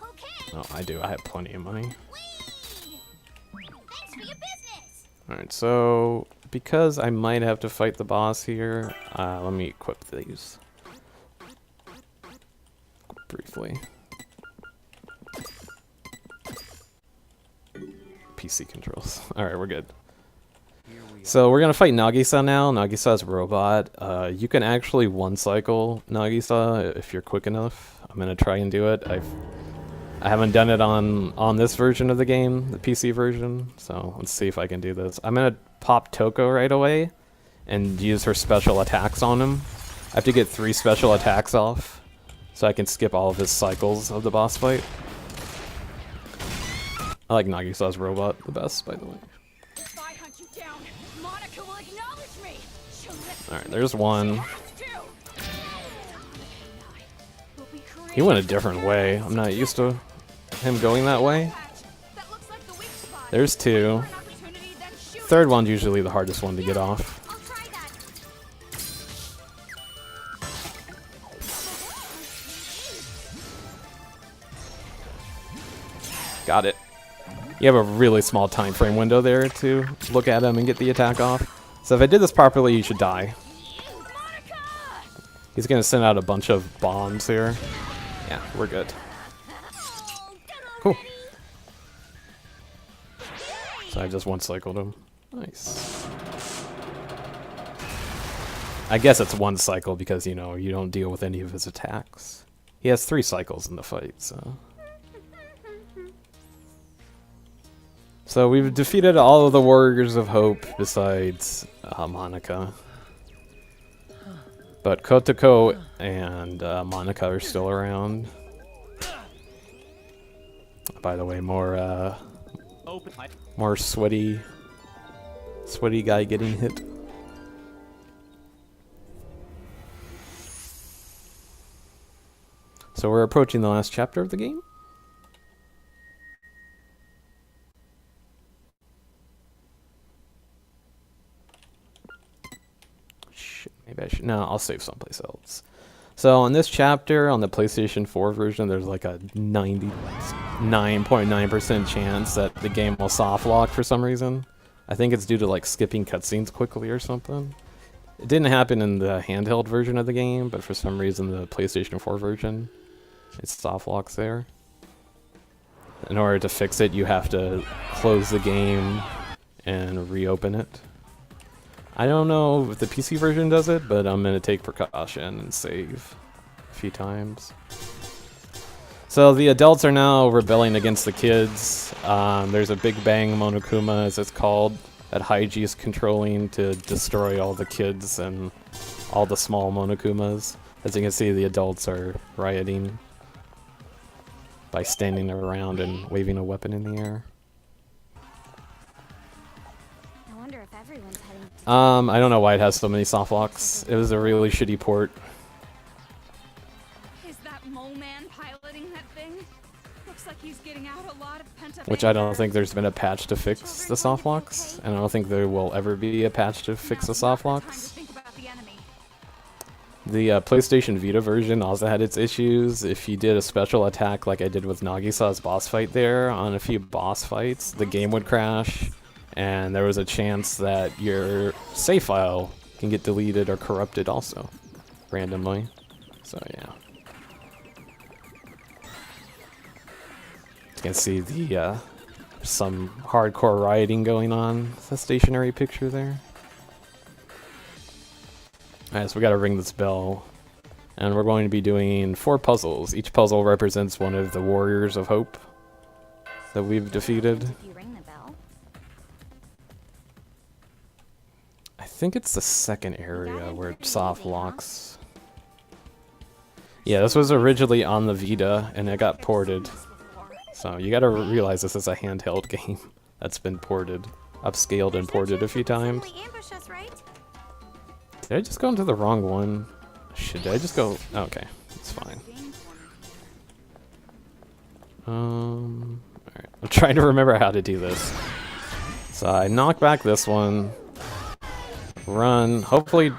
Okay. Oh, I do. I have plenty of money. Whee! Thanks for your business. Alright, so because I might have to fight the boss here, let me equip these. Briefly. PC controls. Alright, we're good. So we're gonna fight Nagisa now. Nagisa's a robot. You can actually one-cycle Nagisa if you're quick enough. I'm gonna try and do it. I haven't done it on this version of the game, the PC version, so let's see if I can do this. I'm gonna pop Toko right away and use her special attacks on him. I have to get 3 special attacks off so I can skip all of his cycles of the boss fight. I like Nagisa's robot the best, by the way. If I hunt you down, Monica will acknowledge me. She'll listen. Alright, there's one. Have to. We'll be He went a different way. I'm not used to him going that way. That looks like the weak spot. There's 2. For an opportunity, then shoot. Third one's usually the hardest one to get off. I'll try that. Got it. You have a really small time frame window there to look at him and get the attack off. So if I did this properly, you should die. Monica! He's gonna send out a bunch of bombs here. Yeah, we're good. Cool. So I just one-cycled him. Nice. I guess it's one cycle because, you know, you don't deal with any of his attacks. He has 3 cycles in the fight, so... So we've defeated all of the Warriors of Hope besides Monica. But Kotoko and Monica are still around. By the way, more sweaty guy getting hit. So we're approaching the last chapter of the game. Shit, maybe I should. No, I'll save someplace else. So in this chapter, on the PlayStation 4 version, there's like a 99.9% chance that the game will soft lock for some reason. I think it's due to like skipping cutscenes quickly or something. It didn't happen in the handheld version of the game, but for some reason the PlayStation 4 version, it soft locks there. In order to fix it, you have to close the game and reopen it. I don't know if the PC version does it, but I'm going to take precaution and save a few times. So the adults are now rebelling against the kids. There's a Big Bang Monokuma, as it's called, that Haiji is controlling to destroy all the kids and all the small Monokumas. As you can see, the adults are rioting by standing around and waving a weapon in the air. I wonder if everyone's heading to I don't know why it has so many soft locks. It was a really shitty port. Is that Mole Man piloting that thing? Looks like he's getting out a lot of pent-up Which I don't anger. think there's been a patch to fix the soft locks, and I don't think there will ever be a patch to fix the soft Now's not the time to locks. think about the enemy. The PlayStation Vita version also had its issues. If you did a special attack like I did with Nagisa's boss fight there, on a few boss fights, the game would crash, and there was a chance that your save file can get deleted or corrupted also, randomly. So yeah. You can see the some hardcore rioting going on. The stationary picture there. Alright, so we gotta ring this bell. And we're going to be doing 4 puzzles. Each puzzle represents one of the warriors of hope that we've defeated. if you ring the bell. I think it's the second area where it soft locks. Yeah, this was originally on the Vita and it got ported. So you gotta realize this is a handheld game that's been ported, upscaled and ported a few times. Suddenly ambush us, right? Did I just go into the wrong one? Shit, did I just go? Okay, it's fine. Alright. I'm trying to remember how to do this. So I knock back this one. Run. Hopefully.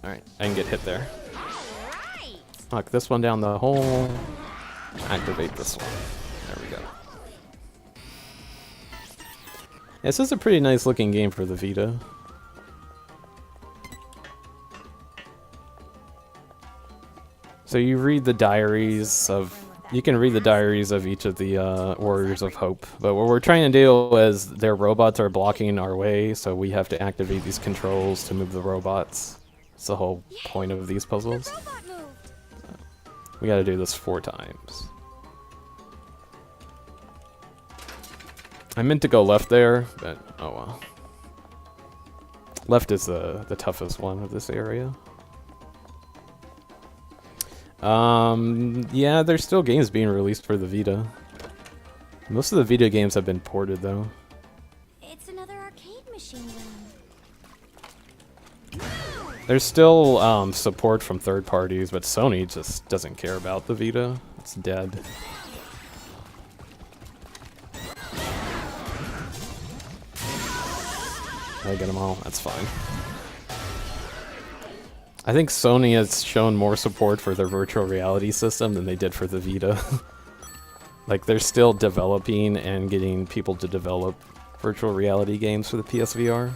Alright, I can get hit there. Right. Knock this one down the hole. Activate this one. There we go. This is a pretty nice looking game for the Vita. So you read the diaries of, you can read the diaries of each of the Warriors of Hope. But what we're trying to do is their robots are blocking our way, so we have to activate these controls to move the robots. It's the whole point of these puzzles. Robot moved. We gotta do this 4 times. I meant to go left there, but oh well. Left is the toughest one of this area. Yeah, there's still games being released for the Vita. Most of the Vita games have been ported, though. It's another arcade machine room. There's still support from third parties, but Sony just doesn't care about the Vita. It's dead. I get them all. That's fine. I think Sony has shown more support for their virtual reality system than they did for the Vita. Like, they're still developing and getting people to develop virtual reality games for the PSVR.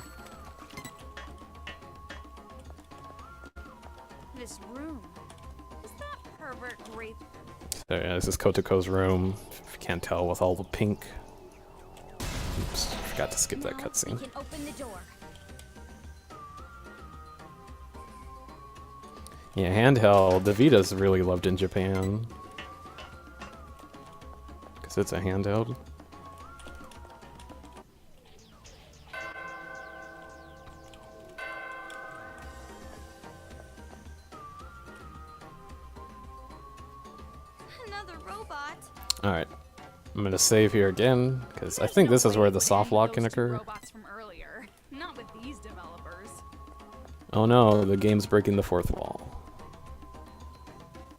This room. Is that pervert rape? So, yeah, this is Kotoko's room. If you can't tell with all the pink. Oops, forgot to skip that Now cutscene. we can open the door. Yeah, handheld. The Vita's really loved in Japan. Because it's a handheld. Another robot. Alright. I'm gonna save here again, because I think this is where the soft lock can Those two occur. robots from earlier. Not with these developers. Oh no, the game's breaking the 4th wall.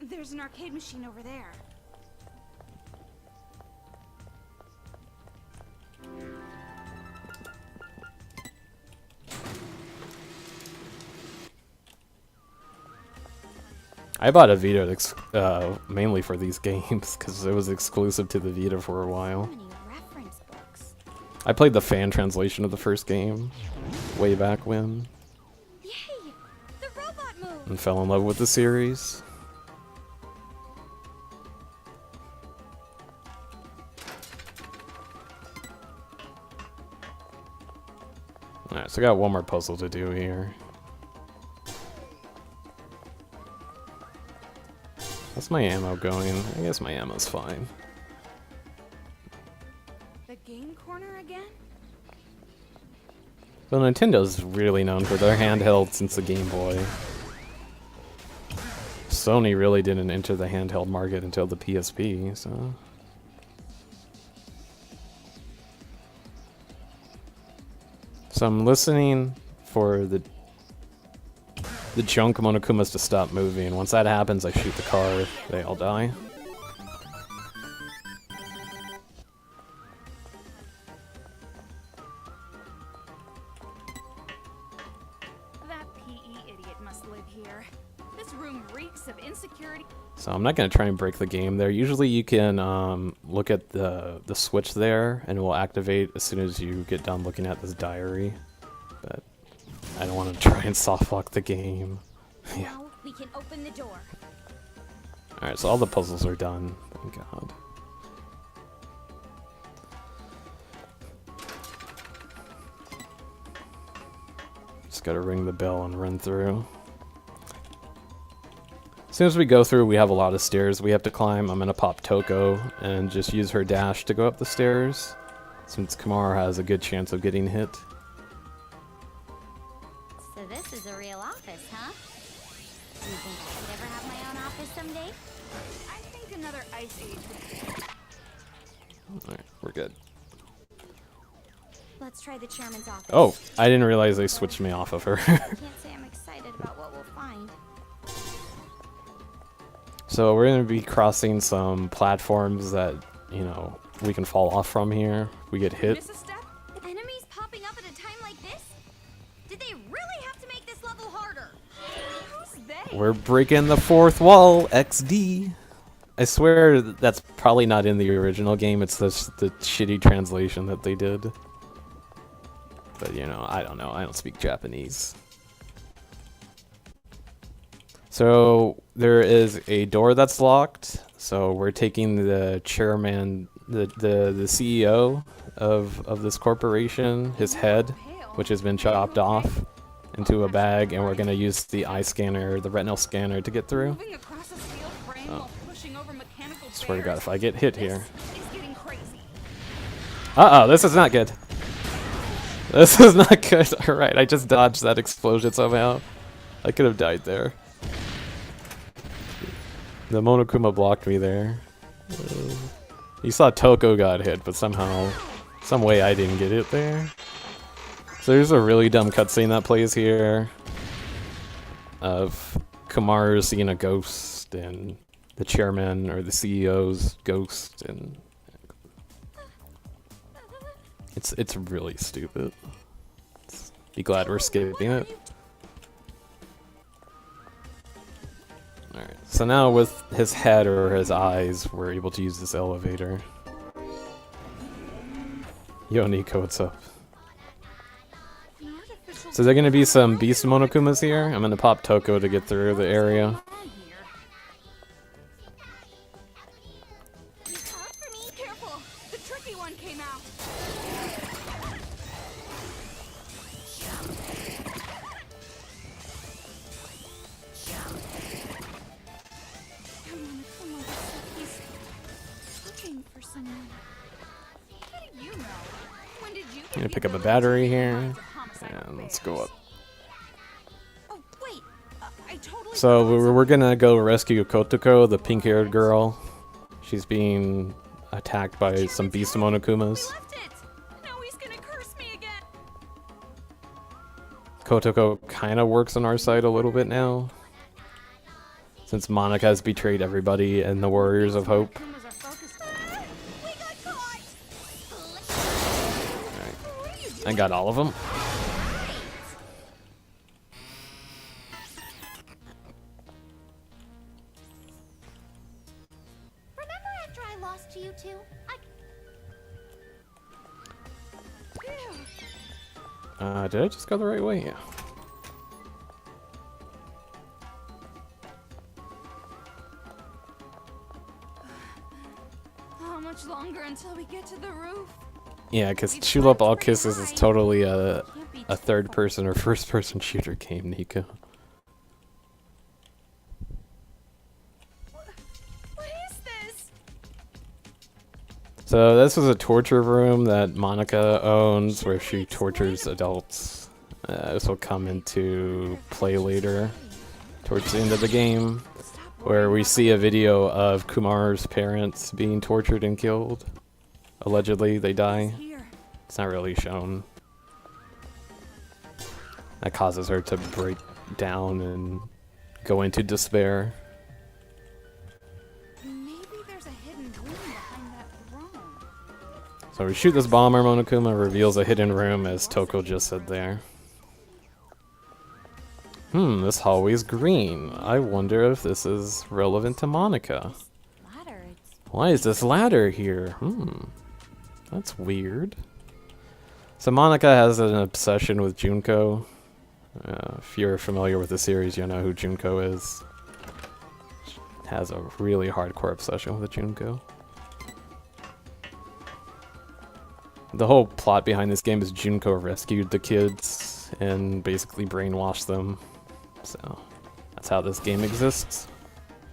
There's an arcade machine over there. I bought a Vita mainly for these games because it was exclusive to the Vita for a while. Many reference books. I played the fan translation of the first game way back when Yay! The robot moved! and fell in love with the series. Alright, so I got one more puzzle to do here. How's my ammo going? I guess my ammo's fine. The game corner again? Well, Nintendo's really known for their handheld since the Game Boy. Sony really didn't enter the handheld market until the PSP, so... So I'm listening for the junk Monokumas to stop moving. Once that happens, I shoot the car. They all die. That PE idiot must live here. This room reeks of insecurity. So I'm not going to try and break the game there. Usually you can look at the switch there, and it will activate as soon as you get done looking at this diary. But I don't want to try and soft lock the game. Yeah. Now we can open the door. Alright, so all the puzzles are done. Thank God. Just gotta ring the bell and run through. As soon as we go through, we have a lot of stairs we have to climb. I'm gonna pop Toko and just use her dash to go up the stairs, since Kamara has a good chance of getting hit. So this is a real office, huh? Do you think I could ever have my own office someday? I think another ice age. Alright, we're good. Let's try the chairman's office. Oh, I didn't realize they switched me off of her. Can't say I'm excited about what we'll find. So we're gonna be crossing some platforms that, you know, we can fall off from here. We get hit. Miss a step? Enemies popping up at a time like this? Did they really have to make this level harder? Who's they? We're breaking the fourth wall, XD. I swear that's probably not in the original game. It's just the shitty translation that they did. But, you know, I don't know. I don't speak Japanese. So there is a door that's locked. So we're taking the chairman, the CEO of this corporation, his head, which has been chopped off, into a bag, and we're gonna use the eye scanner, the retinal scanner, to get through. Moving across a steel frame while pushing over mechanical Swear to God, bears. if I get hit here. This is getting crazy. Uh-oh, this is not good. This is not good. Alright, I just dodged that explosion somehow. I could have died there. The Monokuma blocked me there. You saw Toko got hit, but somehow, some way I didn't get it there. So there's a really dumb cutscene that plays here of Kamaru seeing a ghost and the chairman or the CEO's ghost, and it's really stupid. Be glad we're skipping it. Alright, so now with his head or his eyes, we're able to use this elevator. Yo, Nico, what's up? So there gonna be some beast Monokumas here. I'm gonna pop Toko to get through the area. Careful! The tricky one came out. Come on, he's looking for someone. How do you know? When did you I'm gonna pick up a battery here, and let's go up. Oh wait, I totally. So we're gonna go rescue Kotoko, the pink-haired girl. She's being attacked by some beast Monokumas. left it. Now he's gonna curse me again. Kotoko kind of works on our side a little bit now, since Monica has betrayed everybody and the Warriors of Hope. Kumas are focused. We got caught. Alright, I got all of them. lost to you too? Did I just go the right way? Yeah. How much longer until we get to the roof? Yeah, because Tulip All Kisses is totally a third-person or first-person shooter game, Nico. What is this? So this was a torture room that Monica owns where she tortures adults. This will come into play later, towards the end of the game, where we see a video of Kumar's parents being tortured and killed. Allegedly, they die. It's not really shown. That causes her to break down and go into despair. Maybe there's a hidden room behind that throne. So we shoot this bomber, Monokuma reveals a hidden room, as Toko just said there. This hallway's green. I wonder if this is relevant to Monica. Why is this ladder here? That's weird. So Monica has an obsession with Junko. If you're familiar with the series, you know who Junko is. She has a really hardcore obsession with Junko. The whole plot behind this game is Junko rescued the kids and basically brainwashed them. So that's how this game exists.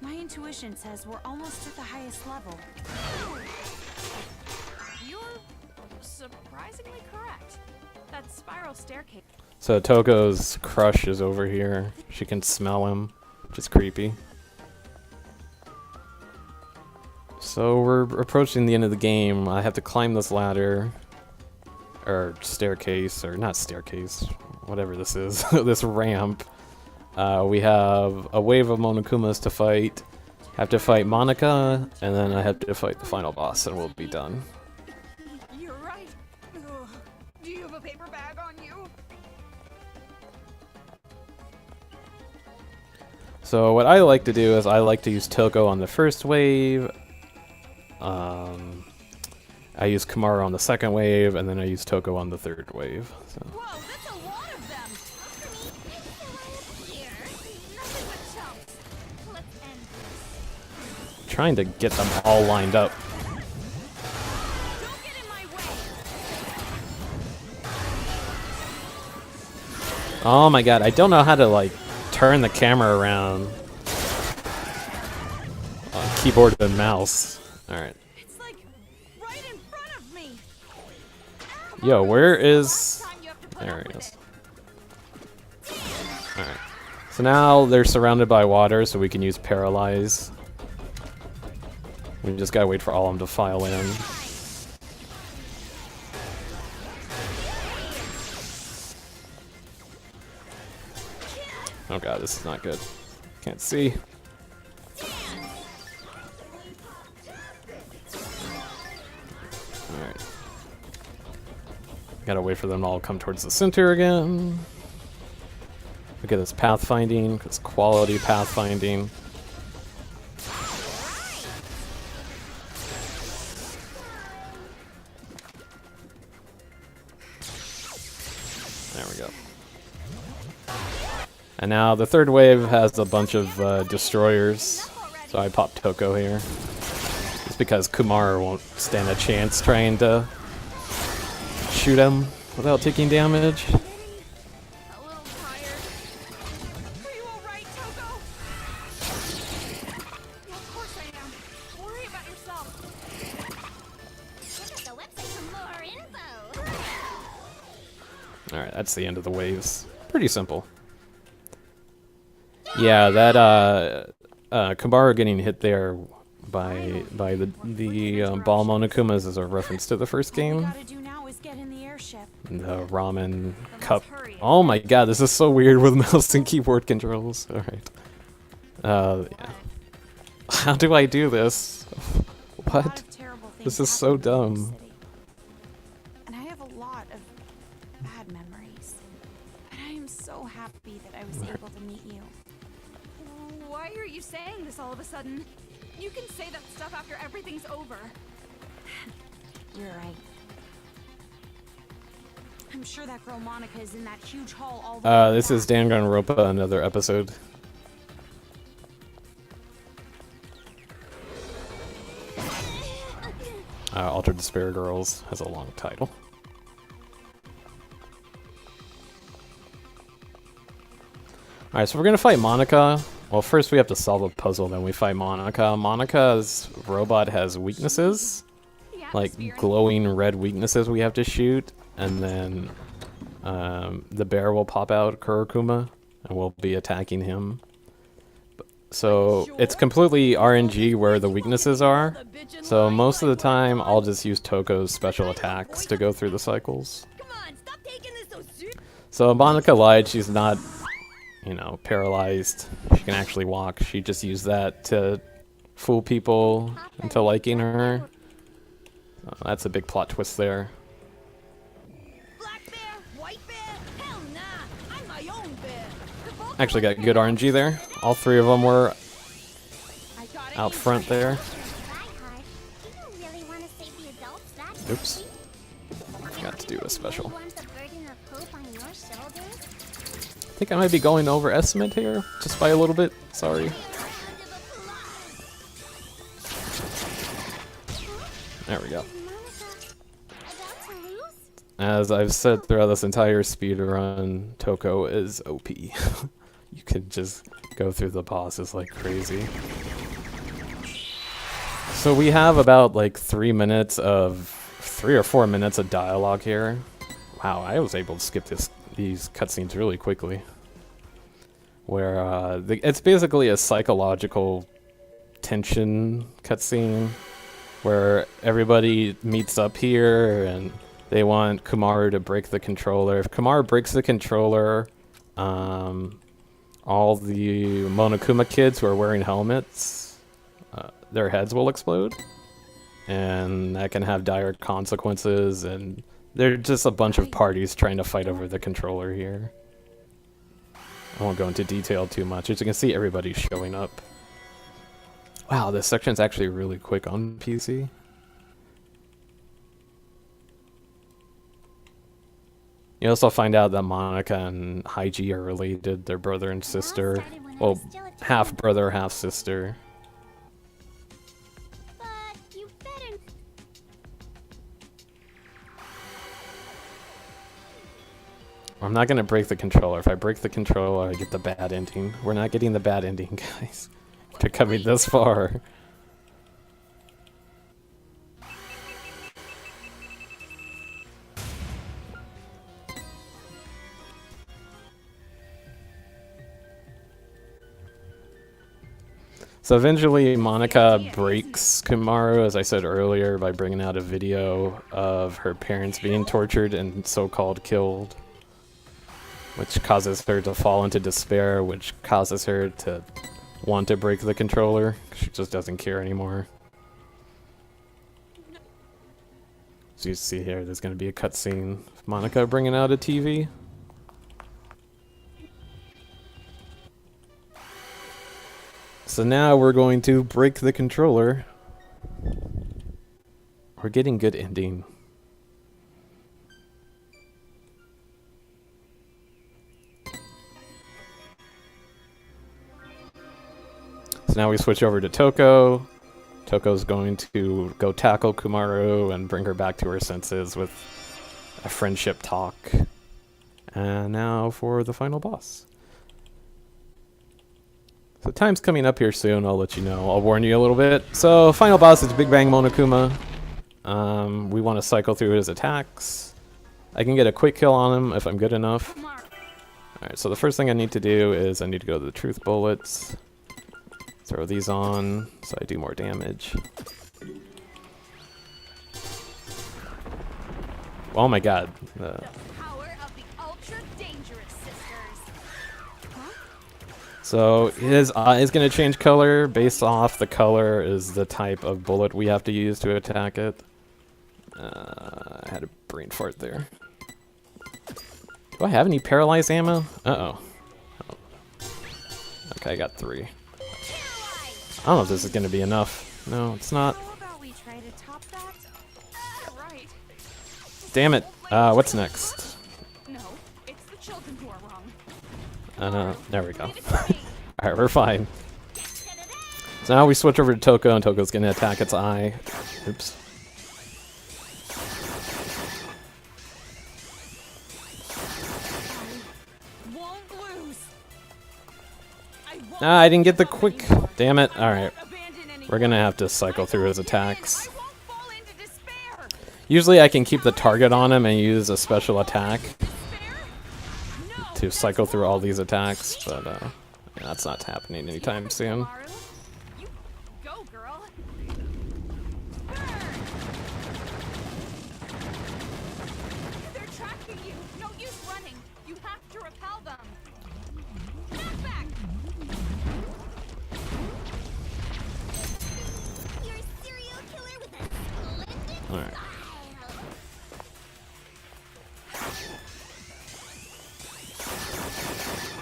My intuition says we're almost at the highest level. You're surprisingly correct. That spiral staircase. So Toko's crush is over here. She can smell him, which is creepy. So we're approaching the end of the game. I have to climb this ladder. Or staircase, or not staircase, whatever this is. This ramp. We have a wave of Monokumas to fight. I have to fight Monica, and then I have to fight the final boss, and we'll be done. You're right. Ugh. Do you have a paper bag on you? So what I like to do is I like to use Toko on the first wave. I use Kumaru on the second wave, and then I use Toko on the third wave. So. Whoa, that's a lot of them. Here, nothing but chumps. Let's end this. Trying to get them all lined up. Don't get in my way. Oh my god, I don't know how to like turn the camera around on keyboard and mouse. Alright. It's like right in front of me. Yo, where is... There he is. Alright. So now they're surrounded by water, so we can use Paralyze. We just gotta wait for all of them to file in. Oh god, this is not good. Can't see. Alright. Gotta wait for them to all come towards the center again. Look at this pathfinding, this quality pathfinding. There we go. And now the third wave has a bunch of destroyers, so I popped Toko here. It's because Kumar won't stand a chance trying to shoot him without taking damage. A little tired. Are you alright, Toko? Yeah, of course I am. Worry about yourself. Check out the website for more info. Alright, that's the end of the waves. Pretty simple. Yeah, that Kambara getting hit there by the ball Monokumas is a reference to the first game. All we gotta do now is get in the airship. The ramen cup. Oh my god, this is so weird with mouse and keyboard controls. Alright. Yeah. How do I do this? What? This is so dumb. And I have a lot of bad memories. But I am so happy that I was able to meet you. Why are you saying this all of a sudden? You can say that stuff after everything's over. You're right. I'm sure that girl Monica is in that huge hall all the way This is back. Danganronpa, another episode. Altered Despair Girls has a long title. Alright, so we're gonna fight Monica. Well, first we have to solve a puzzle, then we fight Monica. Monica's robot has weaknesses, The like atmosphere. glowing red weaknesses we have to shoot, and then the bear will pop out, Kurokuma, and we'll be attacking him. So it's completely RNG where the weaknesses are. So most of the time, I'll just use Toko's special attacks to go through the cycles. Come on, stop taking this so serious. So Monica lied, she's not, you know, paralyzed. She can actually walk. She just used that to fool people into liking her. That's a big plot twist there. Black bear, white bear, hell nah, I'm my own bear. Actually got good RNG there. All three of them were I got it. out front there. Reinhardt, do you really want to save the adults that Oops. badly? Forgot to do a special. You want the burden of hope on your shoulders? I think I might be going overestimate here, just by a little bit. Sorry. There we go. Is Monica about to lose? As I've said throughout this entire speed run, Toko is OP. You can just go through the bosses like crazy. So we have about like 3 or 4 minutes of dialogue here. Wow, I was able to skip these cutscenes really quickly. Where it's basically a psychological tension cutscene where everybody meets up here and they want Kumaru to break the controller. If Kumaru breaks the controller, all the Monokuma kids who are wearing helmets, their heads will explode. And that can have dire consequences, and there's just a bunch of parties trying to fight over the controller here. I won't go into detail too much. As you can see, everybody's showing up. Wow, this section's actually really quick on PC. You also find out that Monica and Haiji are related. They're brother and sister. Well, half brother, half sister. But you better. I'm not gonna break the controller. If I break the controller, I get the bad ending. We're not getting the bad ending, guys. After coming this far. So eventually Monica breaks Kumaru, as I said earlier, by bringing out a video of her parents being tortured and so-called killed, which causes her to fall into despair, which causes her to want to break the controller. She just doesn't care anymore. So you see here, there's going to be a cutscene of Monica bringing out a TV. So now we're going to break the controller. We're getting good ending. So now we switch over to Toko. Toko's going to go tackle Kumaru and bring her back to her senses with a friendship talk. And now for the final boss. So time's coming up here soon, I'll let you know. I'll warn you a little bit. So final boss is Big Bang Monokuma. We want to cycle through his attacks. I can get a quick kill on him if I'm good enough. Alright, so the first thing I need to do is I need to go to the truth bullets. Throw these on so I do more damage. Oh my god. The power of the ultra dangerous sisters. So his eye is going to change color. Based off the color is the type of bullet we have to use to attack it. I had a brain fart there. Do I have any paralyzed ammo? Uh-oh. Okay, I got 3. I don't know if this is gonna be enough. No, it's not. How about we try to top that? Right. Damn it. What's next? No, it's the children who are wrong. There we go. Alright, we're fine. So now we switch over to Toko, and Toko's gonna attack its eye. Oops. Won't lose. Ah, I didn't get the quick. Damn it. Alright. We're gonna have to cycle through his attacks. Usually I can keep the target on him and use a special attack to cycle through all these attacks, but yeah, that's not happening anytime soon. You go, girl. They're tracking you. No use running. You have to repel them. Knock back. You're a serial killer with a splendid Alright. style.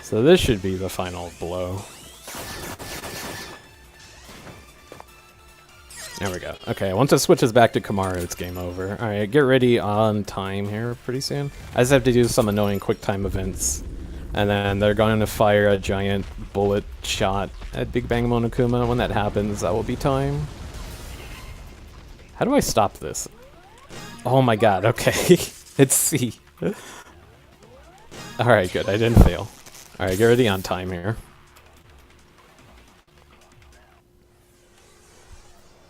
So this should be the final blow. There we go. Okay, once it switches back to Kamaru, it's game over. Alright, get ready on time here pretty soon. I just have to do some annoying quick time events. And then they're going to fire a giant bullet shot at Big Bang Monokuma. When that happens, that will be time. How do I stop this? Oh my god, okay. It's C. Alright, good. I didn't fail. Alright, get ready on time here.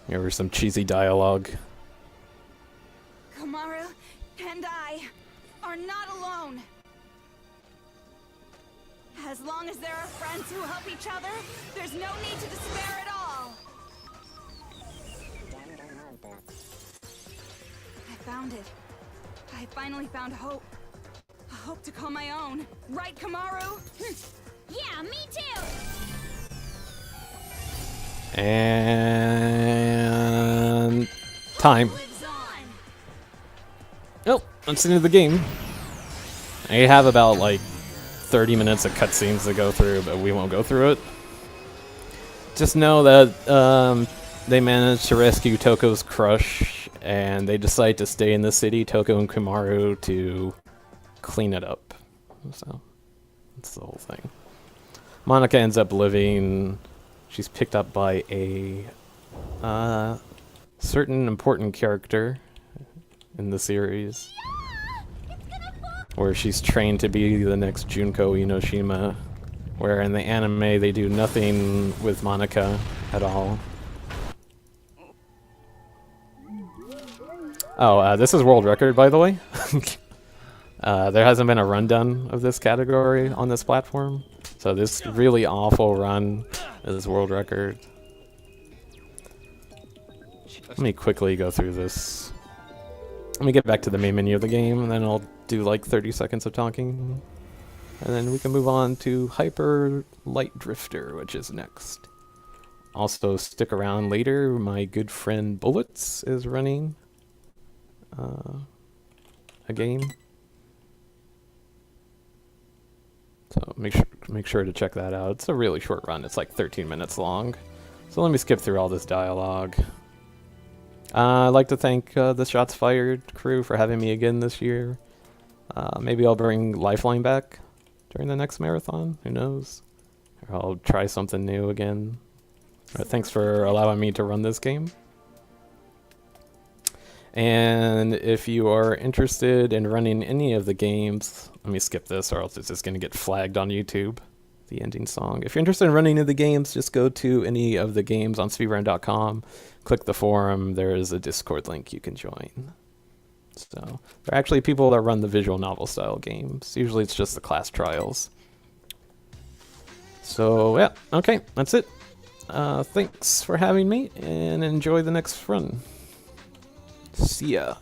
Here was some cheesy dialogue. Kamaru and I are not alone. As long as there are friends who help each other, there's no need to despair at all. I found it. I finally found hope. A hope to call my own. Right, Kamaru? Yeah, me too. And time. Lives on. Oh, that's the end of the game. I have about like 30 minutes of cutscenes to go through, but we won't go through it. Just know that they managed to rescue Toko's crush, and they decide to stay in the city, Toko and Kamaru, to clean it up. So that's the whole thing. Monica ends up living. She's picked up by a certain important character in the series, where she's trained to be the next Junko Inoshima, where in the anime they do nothing with Monica at all. Oh, this is world record, by the way. There hasn't been a run done of this category on this platform, so this really awful run is world record. Let me quickly go through this. Let me get back to the main menu of the game, and then I'll do like 30 seconds of talking. And then we can move on to Hyper Light Drifter, which is next. Also, stick around later. My good friend Bullets is running a game. So make sure to check that out. It's a really short run. It's like 13 minutes long. So let me skip through all this dialogue. I'd like to thank the Shots Fired crew for having me again this year. Maybe I'll bring Lifeline back during the next marathon. Who knows? Or I'll try something new again. Thanks for allowing me to run this game. And if you are interested in running any of the games, let me skip this or else it's just going to get flagged on YouTube, the ending song. If you're interested in running any of the games, just go to any of the games on speedwerd.com, click the forum, there is a Discord link you can join. So there are actually people that run the visual novel style games. Usually it's just the class trials. So yeah, okay, that's it. Thanks for having me and enjoy the next run. See ya.